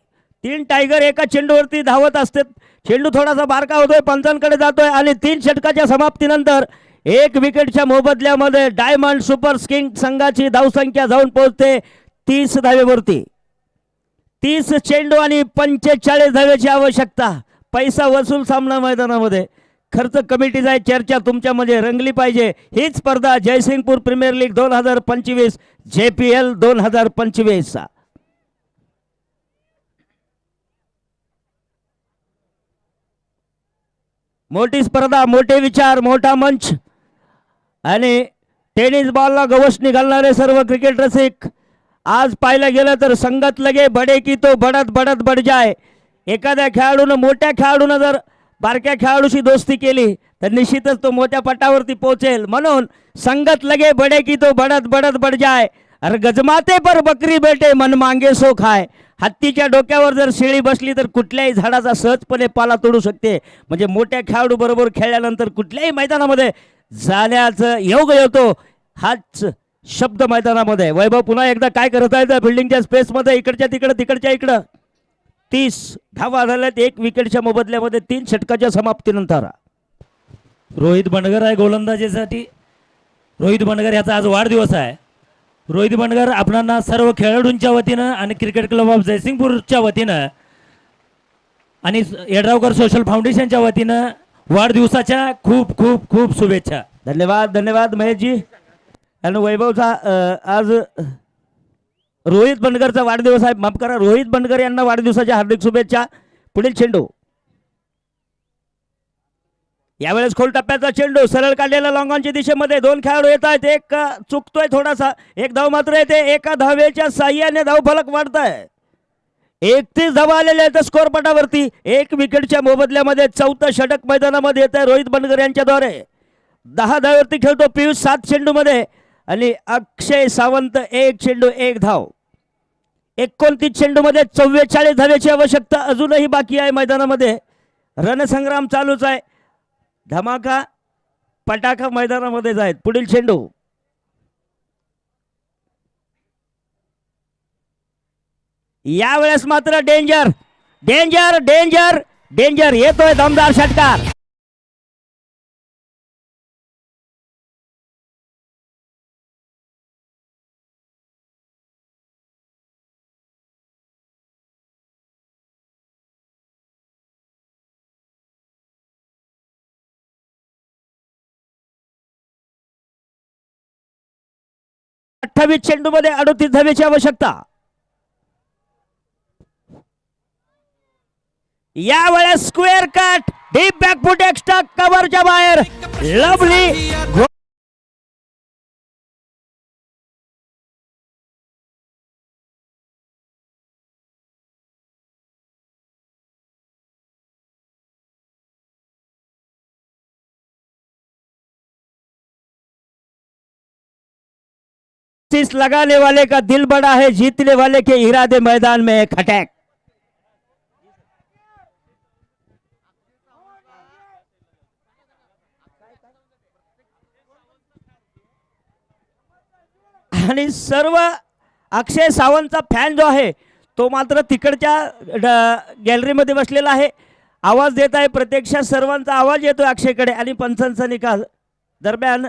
S3: 3 टायगर एका चेंडूवरती धावत असतात. चेंडू थोडासा बारका होतोय, पंचांकडे जातोय आणि 3 षटकाच्या समाप्तीनंतर 1 विकेटच्या मोबदल्यामध्ये डायमंड सुपर किंग संघाची धावसंख्या जाऊन पोहोचते 30 धावेवरती. 30 चेंडू आणि 45 धावेची आवश्यकता. पैसा वसूल सामना मैदानामध्ये. खर्च कमिटीचा आहे. चर्चा तुमच्यामध्ये रंगली पाहिजे. हीच स्पर्धा जयसिंगपूर प्रीमियर लीग 2025 JPL 2025. मोठी स्पर्धा, मोठे विचार, मोठा मंच आणि टेनिस बॉलला गवसणी घालणारे सर्व क्रिकेट रसिक. आज पाहायला गेलं तर संगत लगे बडे की तो बडत बडत बड जाय. एखाद्या खेळाडूनं मोठ्या खेळाडूनं जर बारक्या खेळाडूशी दोस्ती केली तर निश्चितच तो मोठ्या पटावरती पोहोचेल. म्हणून संगत लगे बडे की तो बडत बडत बड जाय. अरे गजमाते पर बकरी बेटे मन मांगे सो खाय. हत्तीच्या डोक्यावर जर शेळी बसली तर कुठल्याही झाडाचा सहजपणे पाला तोडू शकते. म्हणजे मोठ्या खेळाडू बरोबर खेळल्यानंतर कुठल्याही मैदानामध्ये जाण्याचं योग येतो. हाच शब्द मैदानामध्ये. वैभव पुन्हा एकदा काय करत आहे फिल्डिंगच्या स्पेसमध्ये इकडच्या तिकडं तिकडच्या इकडं. 30 धावा झाल्यात 1 विकेटच्या मोबदल्यामध्ये 3 षटकाच्या समाप्तीनंतर.
S1: रोहित बंडगर आहे गोलंदाजीसाठी. रोहित बंडगर याचा आज वाढदिवस आहे. रोहित बंडगर आपणांना सर्व खेळाडूंच्या वतीनं आणि क्रिकेट क्लब ऑफ जयसिंगपूरच्या वतीनं आणि येड्रावकर सोशल फाउंडेशनच्या वतीनं वाढदिवसाच्या खूप खूप खूप शुभेच्छा.
S3: धन्यवाद धन्यवाद महेशजी. आणि वैभवचा आज रोहित बंडगरचा वाढदिवस आहे. माफ करा, रोहित बंडगर यांना वाढदिवसाच्या हार्दिक शुभेच्छा. पुढील चेंडू. यावेळेस खोल टप्प्याचा चेंडू सरळ काढलेला लॉंगॉनच्या दिशेमध्ये 2 खेळाडू येत आहेत. एक चुकतोय थोडासा. 1 धाव मात्र येते. एका धावेच्या साह्याने धावफलक वाढत आहे. 31 धावा आलेल्या आहेत स्कोर पटावरती. 1 विकेटच्या मोबदल्यामध्ये 4थं षटक मैदानामध्ये येत आहे रोहित बंडगर यांच्याद्वारे. 10 धावेवरती खेळतो पियुष 7 चेंडूमध्ये आणि अक्षय सावंत 1 चेंडू 1 धाव. 29 चेंडूमध्ये 44 धावेची आवश्यकता अजूनही बाकी आहे मैदानामध्ये. रणसंग्राम चालूच आहे. धमाका पटाका मैदानामध्ये जात. पुढील चेंडू यावेळेस मात्र डेंजर डेंजर डेंजर डेंजर येतोय दमदार षटकार. अठ्ठावीस चेंडू मध्ये 38 धावेची आवश्यकता. यावेळेस square cut deep backfoot extra कव्हरच्या बाहेर लवली लगाने वाले का दिल बड़ा है, जीतने वाले के इरादे मैदान में एक अटैक. आणि सर्व अक्षय सावंतचा फॅन जो आहे तो मात्र तिकडच्या गॅलरीमध्ये बसलेला आहे. आवाज देत आहे. प्रत्यक्षात सर्वांचा आवाज येतोय अक्षयकडे. आणि पंचांचा निकाल दरम्यान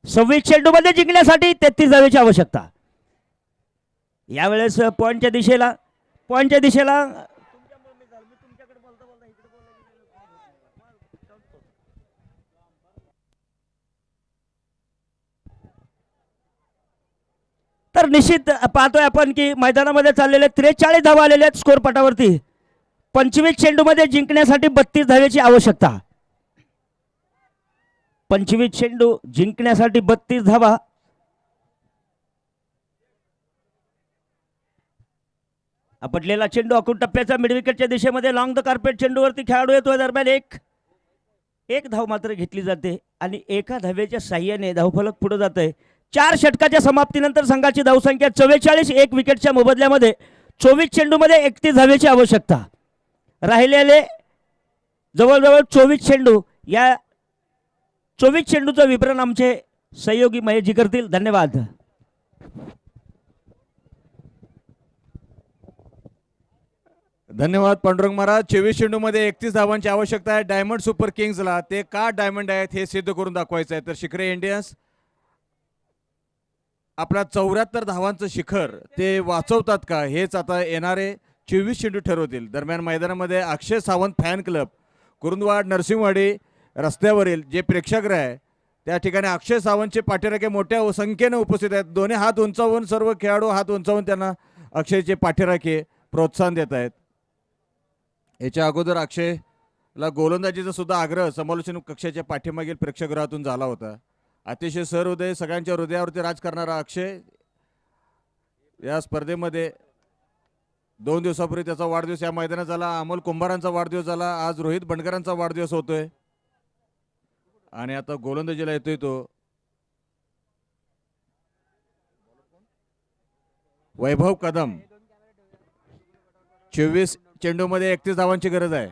S3: सव्वीस चेंडू मध्ये जिंकण्यासाठी 33 धावेची आवश्यकता. यावेळेस पॉइंटच्या दिशेला तर निश्चित पाहतोय आपण की मैदानामध्ये चाललेले 43 धावा आलेल्या आहेत स्कोर पटावरती. 25 चेंडू मध्ये जिंकण्यासाठी 32 धावेची आवश्यकता. 25 चेंडू जिंकण्यासाठी 32 धावा. आपटलेला चेंडू अकूट टप्प्याचा मिडविकेटच्या दिशेमध्ये लॉंग द कार्पेट चेंडूवरती खेळाडू येतोय. दरम्यान एक धाव मात्र घेतली जाते आणि एका धावेच्या साह्याने धावफलक पुढे जात आहे. 4 षटकाच्या समाप्तीनंतर संघाची धावसंख्या 44. 1 विकेटच्या मोबदल्यामध्ये 24 चेंडू मध्ये 31 धावेची आवश्यकता. राहिलेले जवळजवळ 24 चेंडू. या 24 चेंडूचं विवरण आमचे सहयोगी महेशजी करतील. धन्यवाद.
S4: धन्यवाद पांडुरंग महाराज. 24 चेंडूमध्ये 31 धावांची आवश्यकता आहे डायमंड सुपर किंग्सला. ते का डायमंड आहेत हे सिद्ध करून दाखवायचं आहे. तर शिखरे इंडियन्स आपला 74 धावांचं शिखर ते वाचवतात का हेच आता येणारे 24 चेंडू ठरवतील. दरम्यान मैदानामध्ये अक्षय सावंत फॅन क्लब कुरुंदवाड नरसिंहवाडी रस्त्यावरील जे प्रेक्षागृह आहे त्या ठिकाणी अक्षय सावंतचे पाठीराखे मोठ्या संख्येने उपस्थित आहेत. दोन्ही हात उंचावून सर्व खेळाडू हात उंचावून त्यांना अक्षयचे पाठीराखे प्रोत्साहन देत आहेत. याच्या अगोदर अक्षयला गोलंदाजीचा सुद्धा आग्रह समालोचन कक्षाच्या पाठीमागील प्रेक्षागृहातून झाला होता. अतिशय सहृदय सगळ्यांच्या हृदयावरती राज करणारा अक्षय या स्पर्धेमध्ये 2 दिवसापूर्वी त्याचा वाढदिवस या मैदानात झाला. अमोल कुंभारांचा वाढदिवस झाला. आज रोहित बंडकरांचा वाढदिवस होतोय आणि आता गोलंदाजीला येतोय तो वैभव कदम. 24 चेंडूमध्ये 31 धावांची गरज आहे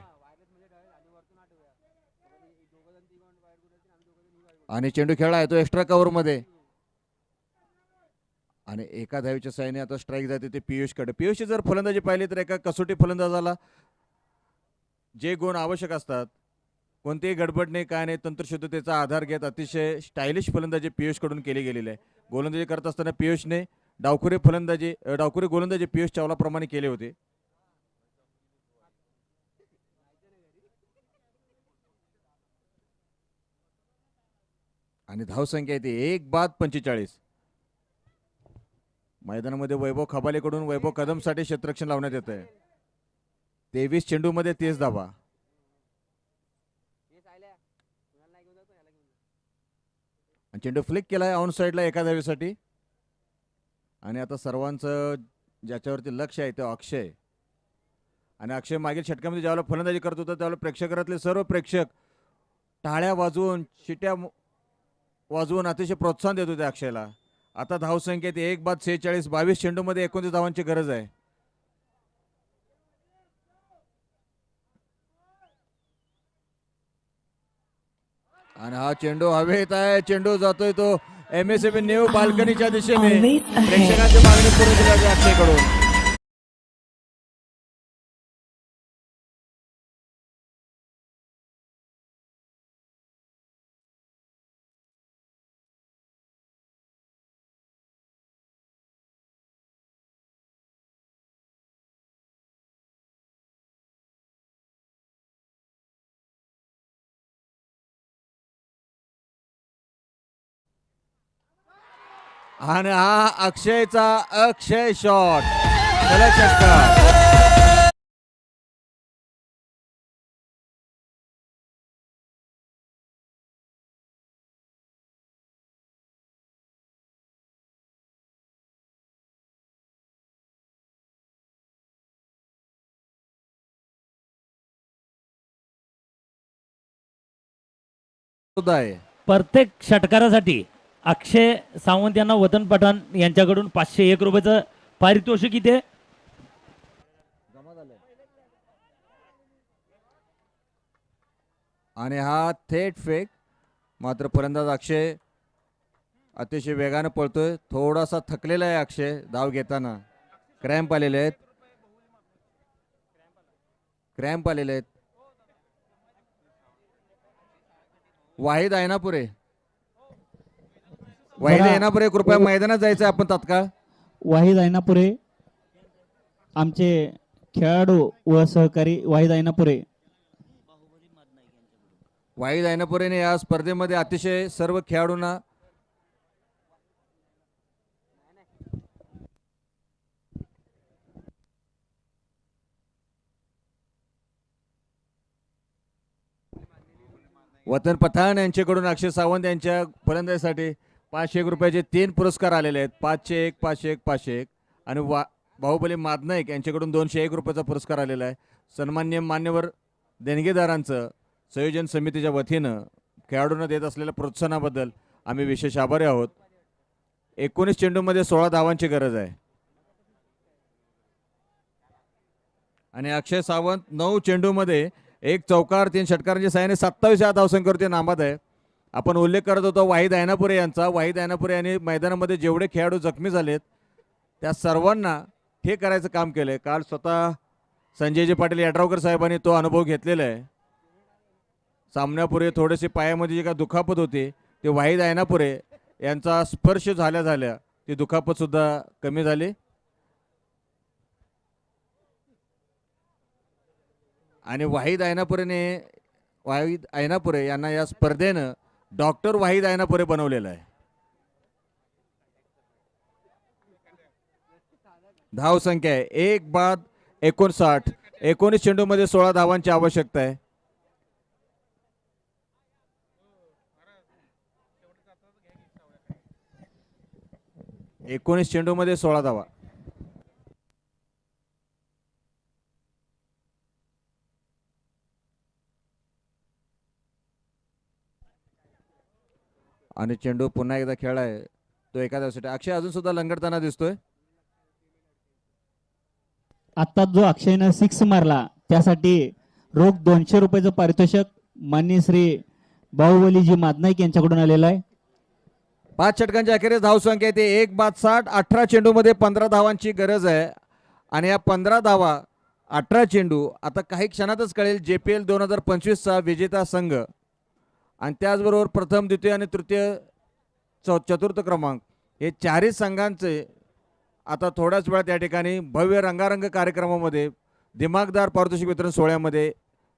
S4: आणि चेंडू खेळला आहे तो एक्स्ट्रा कव्हर मध्ये आणि एका धावेच्या साहाय्याने आता स्ट्राईक जाते ते पियुषकडे. पियुषची जर फलंदाजी पाहिली तर एका कसोटी फलंदाजाला जे गुण आवश्यक असतात कोणतेही गडबड नाही काय नाही तंत्रशुद्धतेचा आधार घेत अतिशय स्टायलिश फलंदाजी पियुषकडून केली गेलेली आहे. गोलंदाजी करत असताना पियुषने डावखुरी गोलंदाजी पियुष चावलाप्रमाणे केले होते. आणि धावसंख्या येते 1 बाद 45. मैदानामध्ये वैभव खबालेकडून वैभव कदमसाठी क्षेत्ररक्षण लावण्यात येत आहे. 23 चेंडूमध्ये 30 धावा. चेंडू फ्लिक केलाय ऑन साइडला एका धावेसाठी आणि आता सर्वांचं ज्याच्यावरती लक्ष आहे ते अक्षय. आणि अक्षय मागील षटकामध्ये ज्यावेळेला फलंदाजी करत होता त्यावेळेला प्रेक्षकातले सर्व प्रेक्षक टाळ्या वाजवून शिट्या वाजवून अतिशय प्रोत्साहन देत होते अक्षयला. आता धावसंख्येत 1 बाद 46, 22 चेंडूमध्ये 29 धावांची गरज आहे. आणि हा चेंडू हवेत आहे. चेंडू जातोय तो MSME न्यू बाल्कनीच्या दिशेने. प्रेक्षकांची मागणी पूर्ण केली जाते अक्षयकडून. आणि हा अक्षयचा अक्षय शॉट. चला षटकार. आहे.
S1: प्रत्येक षटकारासाठी अक्षय सावंत यांना वतन पठाण यांच्याकडून 501 रुपयाचं पारितोषिक इथे.
S4: आणि हा थेट फेक. मात्र फलंदाज अक्षय अतिशय वेगाने पळतोय. थोडासा थकलेला आहे अक्षय धाव घेताना. क्रॅम्प आलेले आहेत. वाहिद ऐनापुरे कृपया मैदानात जायचं आपण तात्काळ.
S2: वाहिद ऐनापुरे आमचे खेळाडू व सहकारी वाहिद ऐनापुरे.
S4: वाहिद ऐनापुरेने या स्पर्धेमध्ये अतिशय सर्व खेळाडूंना वतन पठाण यांच्याकडून अक्षय सावंत यांच्या फलंदाजीसाठी 501 रुपयाचे 3 पुरस्कार आलेले आहेत. 501, 501, 501. आणि बाहुबली मादनाईक यांच्याकडून 201 रुपयाचा पुरस्कार आलेला आहे. सन्मान्य मान्यवर देणगीदारांचं संयोजन समितीच्या वतीनं खेळाडूंना देत असलेल्या प्रोत्साहनाबद्दल आम्ही विशेष आभारी आहोत. 19 चेंडूमध्ये 16 धावांची गरज आहे. आणि अक्षय सावंत 9 चेंडूमध्ये 1 चौकार 3 षटकारांच्या साहाय्याने 27 या धावसंख्येवरती नाबाद आहे. आपण उल्लेख करत होतो वाहिद ऐनापुरे यांचा. वाहिद ऐनापुरे यांनी मैदानामध्ये जेवढे खेळाडू जखमी झालेत त्या सर्वांना हे करायचं काम केलंय. काल स्वतः संजयजी पाटील यड्रावकर साहेबांनी तो अनुभव घेतलेला आहे. सामन्यापूर्वी थोडेसे पायामध्ये जी काय दुखापत होती ते वाहिद ऐनापुरे यांचा स्पर्श झाल्या ती दुखापत सुद्धा कमी झाली. आणि वाहिद ऐनापुरे यांना या स्पर्धेनं डॉक्टर वाहिद ऐनापुरे बनवलेलं आहे. धाव संख्या आहे 1 बाद 59. 19 चेंडूमध्ये 16 धावांची आवश्यकता आहे. एकोणीस चेंडूमध्ये 16 धावा. आणि चेंडू पुन्हा एकदा खेळलाय तो एका धावेसाठी. अक्षय अजून सुद्धा लंगडताना दिसतोय.
S2: आता जो अक्षयनं 6 मारला त्यासाठी रोख 200 रुपयाचं पारितोषिक माननीय श्री बाहुबलीजी मादनाईक यांच्याकडून आलेलं आहे.
S4: 5 षटकांच्या अखेरीस धावसंख्या आहे ते 1 बाद 60. 18 चेंडूमध्ये 15 धावांची गरज आहे. आणि या 15 धावा 18 चेंडू आता काही क्षणातच कळेल JPL 2025चा विजेता संघ. आणि त्याचबरोबर प्रथम द्वितीय आणि तृतीय चतुर्थ क्रमांक हे 4ही संघांचे आता थोड्याच वेळात या ठिकाणी भव्य रंगारंग कार्यक्रमामध्ये दिमागदार पारितोषिक वितरण सोहळ्यामध्ये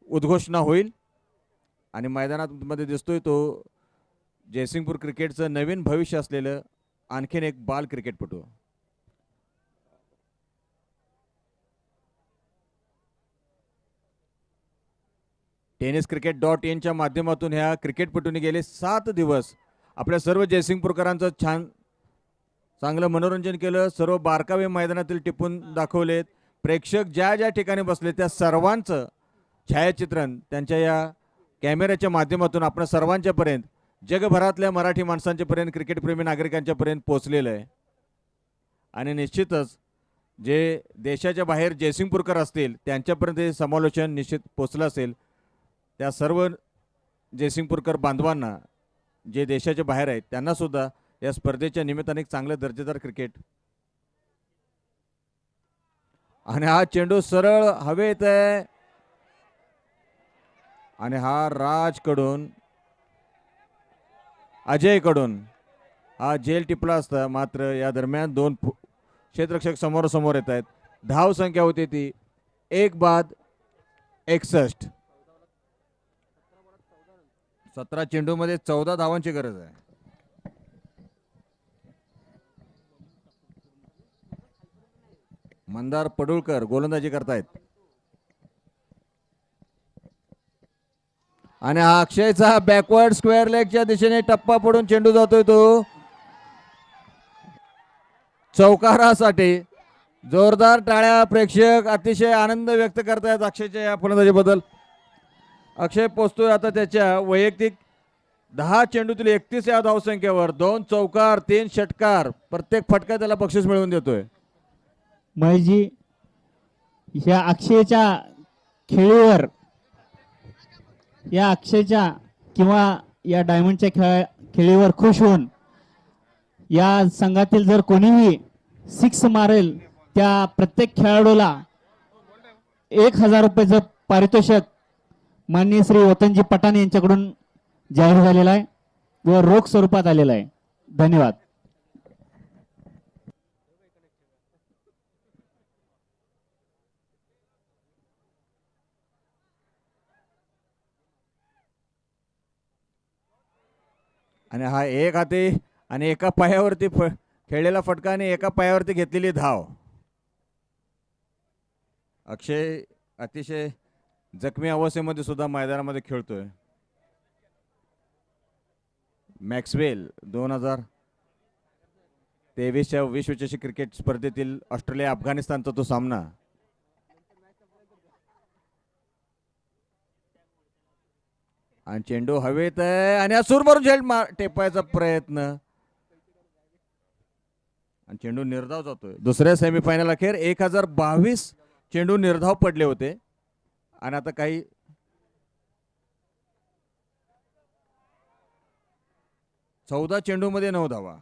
S4: उद्घोषणा होईल. आणि मैदानामध्ये दिसतोय तो जयसिंगपूर क्रिकेटचं नवीन भविष्य असलेलं आणखीन एक बाल क्रिकेटपटू. tenniscricket.in च्या माध्यमातून ह्या क्रिकेटपटूंनी गेले 7 दिवस आपल्या सर्व जयसिंगपूरकरांचं छान चांगलं मनोरंजन केलं. सर्व बारकावे मैदानातील टिपून दाखवलेत. प्रेक्षक ज्या ज्या ठिकाणी बसले त्या सर्वांचं छायाचित्रण त्यांच्या या कॅमेऱ्याच्या माध्यमातून आपण सर्वांच्या पर्यंत, जगभरातल्या मराठी माणसांच्या पर्यंत, क्रिकेटप्रेमी नागरिकांच्या पर्यंत पोहोचलेलं आहे. आणि निश्चितच जे देशाच्या बाहेर जयसिंगपूरकर असतील त्यांच्यापर्यंत हे समालोचन निश्चित पोचलं असेल. त्या सर्व जयसिंगपूरकर बांधवांना जे देशाच्या बाहेर आहेत त्यांना सुद्धा या स्पर्धेच्या निमित्ताने एक चांगलं दर्जेदार क्रिकेट. आणि हा चेंडू सरळ हवेत आहे आणि हा राजकडून अजयकडून हा जेल टिपला असता. मात्र या दरम्यान दोन क्षेत्ररक्षक समोरासमोर येत आहेत. धाव संख्या होती ती 1 बाद 61. 17 चेंडूमध्ये 14 धावांची गरज आहे. मंदार पडुळकर गोलंदाजी करतायत. आणि हा अक्षयचा बॅकवर्ड स्क्वेअर लेगच्या दिशेने टप्पा पडून चेंडू जातोय तो चौकारासाठी. जोरदार टाळ्या. प्रेक्षक अतिशय आनंद व्यक्त करतायत अक्षयच्या या फलंदाजीबद्दल. अक्षय पोचतोय आता त्याच्या वैयक्तिक 10 चेंडूतील 31 या धावसंख्येवर. 2 चौकार 3 षटकार. प्रत्येक फटका त्याला बक्षीस मिळवून देतोय.
S2: महेशजी, या अक्षयच्या खेळीवर, या अक्षयच्या किंवा या डायमंडच्या खेळीवर खुश होऊन या संघातील जर कोणीही 6 मारेल त्या प्रत्येक खेळाडूला 1000 रुपयाचं पारितोषिक माननीय श्री वतनजी पठाण यांच्याकडून जाहीर झालेला आहे व रोख स्वरूपात आलेला आहे. धन्यवाद.
S4: आणि हा एक हाती आणि एका पायावरती खेळलेला फटका आणि एका पायावरती घेतलेली धाव. अक्षय अतिशय जखमी अवस्थेमध्ये सुद्धा मैदानामध्ये खेळतोय. मॅक्सवेल 2023च्या विश्वचषक क्रिकेट स्पर्धेतील ऑस्ट्रेलिया अफगाणिस्तानचा तो सामना. आणि चेंडू हवेत आहे आणि हा सूर मारून झेल टेपायचा प्रयत्न आणि चेंडू निर्धाव जातोय. दुसऱ्या सेमीफायनल अखेर 1022 चेंडू निर्धाव पडले होते आणि आता काही 14 चेंडूमध्ये 9 धावा.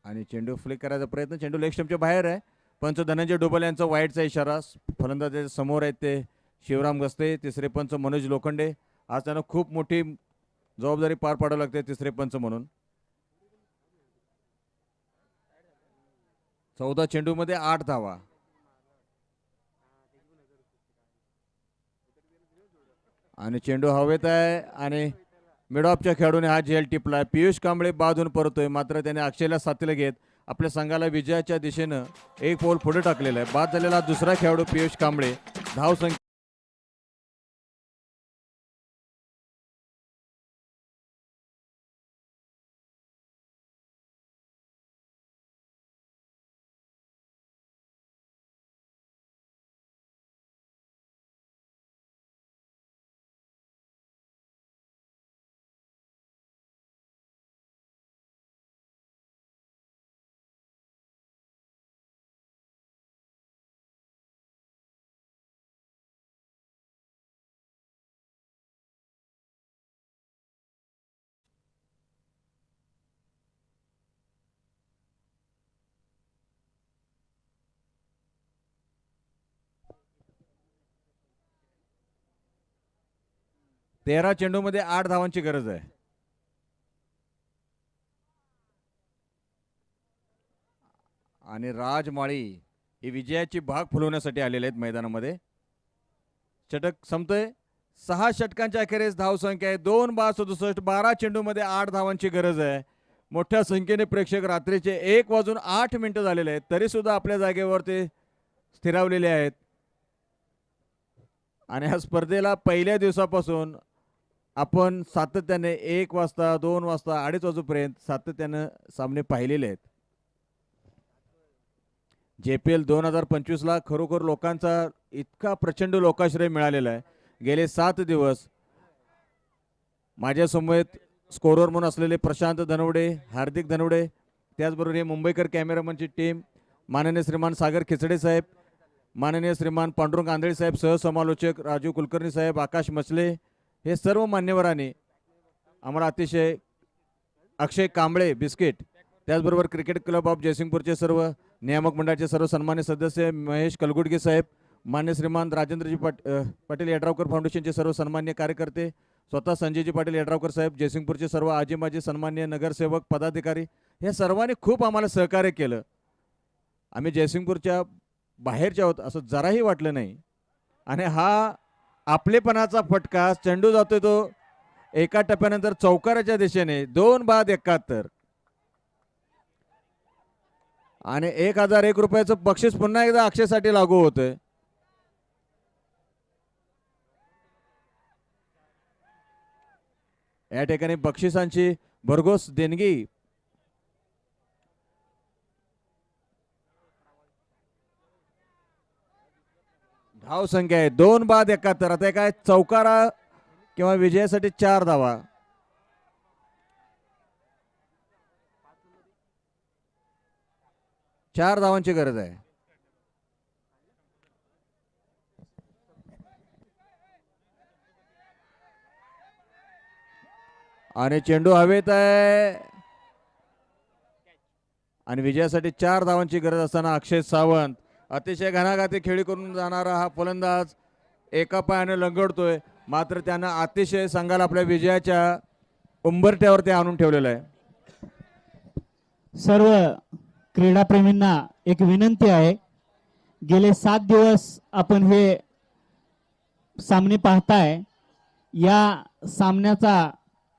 S4: आणि चेंडू फ्लिक करायचा प्रयत्न. चेंडू लेग स्टंपच्या बाहेर आहे. पंच धनंजय डोबल यांचा वाईटचा इशारा. फलंदाजाच्या समोर आहेत ते शिवराम गस्ते. तिसरे पंच मनोज लोखंडे. आज त्यांना खूप मोठी जबाबदारी पार पाडावी लागते तिसरे पंच म्हणून. 14 चेंडूमध्ये 8 धावा. आणि चेंडू हवेत आहे आणि मिडऑफच्या खेळाडूने हा झेल टिपलाय. पियुष कांबळे बाजून परतोय. मात्र त्याने अक्षयला साथीला घेत आपल्या संघाला विजयाच्या दिशेनं एक पाऊल पुढे टाकलेलं आहे. बाद झालेला दुसरा खेळाडू पियुष कांबळे. धाव संख्या 13 चेंडूमध्ये 8 धावांची गरज आहे. आणि राजमाळी ही विजयाची भाग फुलवण्यासाठी आलेले आहेत मैदानामध्ये. षटक संपतोय. 6 षटकांच्या अखेरीस धावसंख्या आहे 2 बाद 67. 12 चेंडूमध्ये 8 धावांची गरज आहे. मोठ्या संख्येने प्रेक्षक रात्रीचे 1:08 झालेले आहेत तरी सुद्धा आपल्या जागेवर ते स्थिरावलेले आहेत. आणि ह्या स्पर्धेला पहिल्या दिवसापासून आपण सातत्याने 1 वाजता 2 वाजता 2:30 वाजेपर्यंत सातत्यानं सामने पाहिलेले आहेत. JPL 2025ला खरोखर लोकांचा इतका प्रचंड लोकाश्रय मिळालेला आहे. गेले 7 दिवस माझ्यासमोर स्कोरर म्हणून असलेले प्रशांत धनवडे, हार्दिक धनवडे, त्याचबरोबर हे मुंबईकर कॅमेरामनची टीम, माननीय श्रीमान सागर खिचडे साहेब, माननीय श्रीमान पांडुरंग आंधळे साहेब, सहसमालोचक राजू कुलकर्णी साहेब, आकाश मचले, हे सर्व मान्यवरांनी आम्हाला अतिशय, अक्षय कांबळे बिस्किट, त्याचबरोबर क्रिकेट क्लब ऑफ जयसिंगपूरचे सर्व नियामक मंडळाचे सर्व सन्मान्य सदस्य महेश कलगुडगे साहेब, मान्य श्रीमान राजेंद्रजी पाटील यड्रावकर फाउंडेशनचे सर्व सन्मान्य कार्यकर्ते, स्वतः संजयजी पाटील यड्रावकर साहेब, जयसिंगपूरचे सर्व आजी माजी सन्मान्य नगरसेवक पदाधिकारी, या सर्वांनी खूप आम्हाला सहकार्य केलं. आम्ही जयसिंगपूरच्या बाहेरच्या आहोत असं जराही वाटलं नाही. आणि हा आपलेपणाचा फटका, चेंडू जातोय तो एका टप्प्यानंतर चौकाराच्या दिशेने 2 बाद 71 आणि 1001 रुपयाचं बक्षीस पुन्हा एकदा अक्षयसाठी लागू होतंय. या ठिकाणी बक्षिसांची भरघोस देणगी धाव संख्या आहे 2 बाद 71. आता काय चौकारा किंवा विजयासाठी 4 धावा. चार धावांची गरज आहे. आणि चेंडू हवेत आहे आणि विजयासाठी 4 धावांची गरज असताना अक्षय सावंत अतिशय घणाघाती खेळी करून जाणारा हा फलंदाज एका पायाने लंगडतोय, मात्र त्यानं अतिशय संघाला आपल्या विजयाच्या उंबरठ्यावरती आणून ठेवलेलं आहे.
S2: सर्व क्रीडाप्रेमींना एक विनंती आहे, गेले 7 दिवस आपण हे सामने पाहताय. या सामन्याचा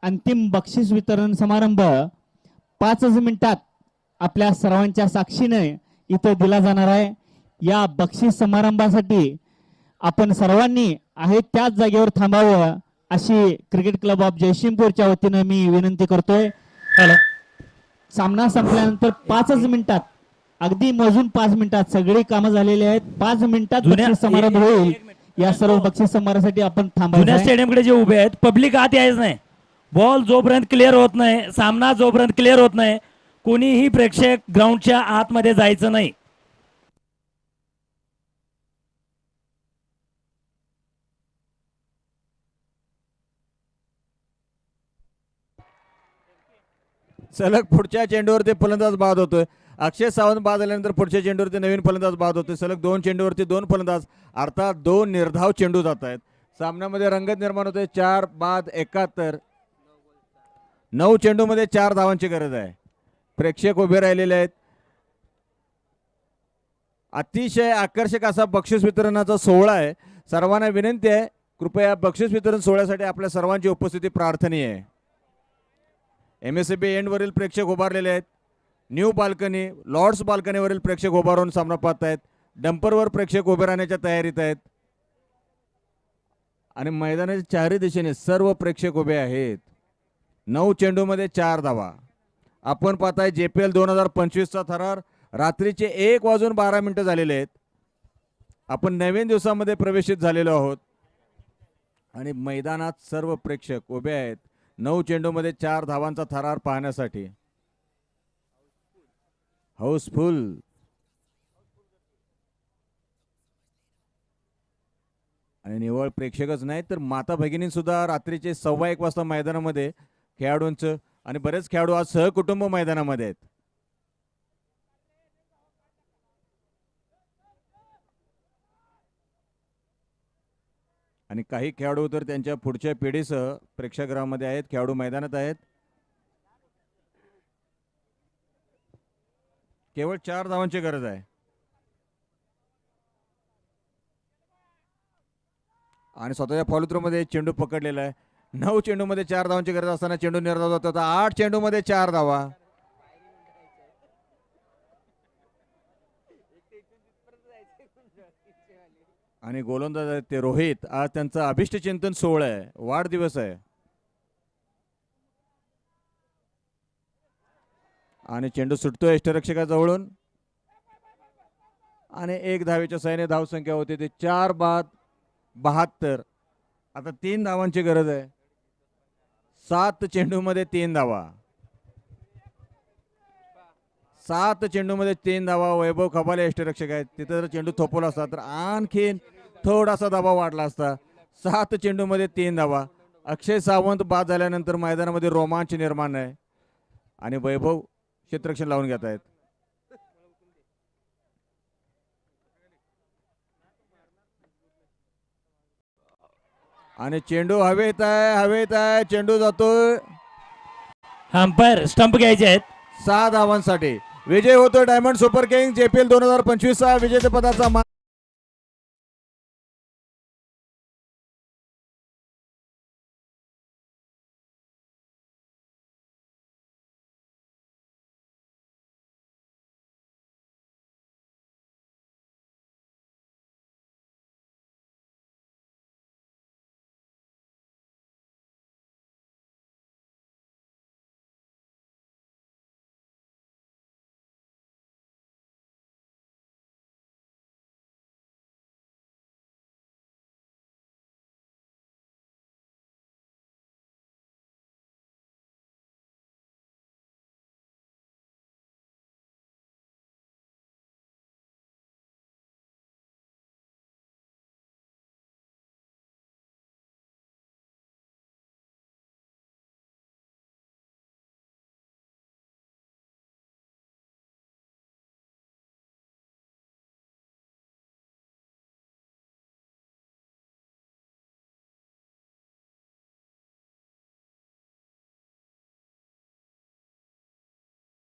S2: अंतिम बक्षीस वितरण समारंभ 5 मिनिटात आपल्या सर्वांच्या साक्षीने इथं दिला जाणार आहे. या बक्षीस समारंभासाठी आपण सर्वांनी आहे त्याच जागेवर थांबावं अशी क्रिकेट क्लब ऑफ जयसिंगपूरच्या वतीनं मी विनंती करतोय. सामना संपल्यानंतर 5 मिनिटात, अगदी मोजून 5 मिनिटात सगळी कामं झालेली आहेत. 5 मिनिटात बक्षीस समारंभ होईल. या सर्व बक्षीस समारंभासाठी आपण थांबावं.
S1: जुन्या स्टेडियमकडे जे उभे आहेत पब्लिक आत यायच नाही. बॉल जोपर्यंत क्लिअर होत नाही, सामना जोपर्यंत क्लिअर होत नाही, कोणीही प्रेक्षक ग्राउंडच्या आतमध्ये जायचं नाही.
S4: सलग पुढच्या चेंडूवरती फलंदाज बाद होतोय. अक्षय सावंत बाद झाल्यानंतर पुढच्या चेंडूवरती नवीन फलंदाज बाद होतोय. सलग 2 चेंडूवरती 2 फलंदाज, अर्थात 2 निर्धाव चेंडू जात आहेत. सामन्यामध्ये रंगत निर्माण होते. 4 बाद 71. 9 चेंडूमध्ये 4 धावांची गरज आहे. प्रेक्षक उभे राहिलेले आहेत. अतिशय आकर्षक असा बक्षीस वितरणाचा सोहळा आहे. सर्वांना विनंती आहे, कृपया बक्षीस वितरण सोहळ्यासाठी आपल्या सर्वांची उपस्थिती प्रार्थनीय आहे. MSCB एंडवरील प्रेक्षक उभारलेले आहेत. न्यू बाल्कनी, लॉर्ड्स बाल्कनीवरील प्रेक्षक उभारून सामना पाहत आहेत. डंपरवर प्रेक्षक उभे राहण्याच्या तयारीत आहेत आणि मैदानाच्या चारही दिशेने सर्व प्रेक्षक उभे आहेत. 9 चेंडूमध्ये 4 धावा. आपण पाहताय JPL 2025चा थरार. रात्रीचे 1:12 झालेले आहेत. आपण नवीन दिवसामध्ये प्रवेशित झालेलो आहोत आणि मैदानात सर्व प्रेक्षक उभे आहेत 9 चेंडूमध्ये 4 धावांचा थरार पाहण्यासाठी. हाऊसफुल. आणि निव्वळ प्रेक्षकच नाही तर माता भगिनी सुद्धा रात्रीचे 1:15 वाजता मैदानामध्ये खेळाडूंचं, आणि बरेच खेळाडू आज सहकुटुंब मैदानामध्ये आहेत. आणि काही खेळाडू तर त्यांच्या पुढच्या पिढीसह प्रेक्षागृहामध्ये आहेत, खेळाडू मैदानात आहेत. केवळ 4 धावांची गरज आहे. आणि स्वतःच्या फॉलोथ्रोमध्ये चेंडू पकडलेला आहे. 9 चेंडूमध्ये 4 धावांची गरज असताना चेंडू निर्धाव जात होता. 8 चेंडूमध्ये 4 धावा. आणि गोलंदाज आहेत ते रोहित. आज त्यांचा अभिष्ट चिंतन सोहळा आहे, वाढदिवस आहे. आणि चेंडू सुटतोय यष्टरक्षकाजवळून आणि 1 धावेच्या सहाय्याने धावसंख्या होती ते 4 बाद 72. आता 3 धावांची गरज आहे. 7 चेंडूमध्ये 3 धावा. 7 चेंडूमध्ये 3 धावा. वैभव खबाले यष्टरक्षक आहेत, तिथं जर चेंडू थोपवला असता तर आणखीन थोडासा दबाव वाढला असता. 7 चेंडूमध्ये 3 धावा. अक्षय सावंत बाद झाल्यानंतर मैदानामध्ये रोमांच निर्माण आहे आणि वैभव क्षेत्ररक्षण लावून घेत आहेत. आणि चेंडू हवेत आहे, हवेत आहे. चेंडू जातोय
S1: अंपायर स्टंप घ्यायचे आहेत.
S4: 6 धावांसाठी. विजय होतोय डायमंड सुपर किंग JPL 2025 चा विजेतेपदाचा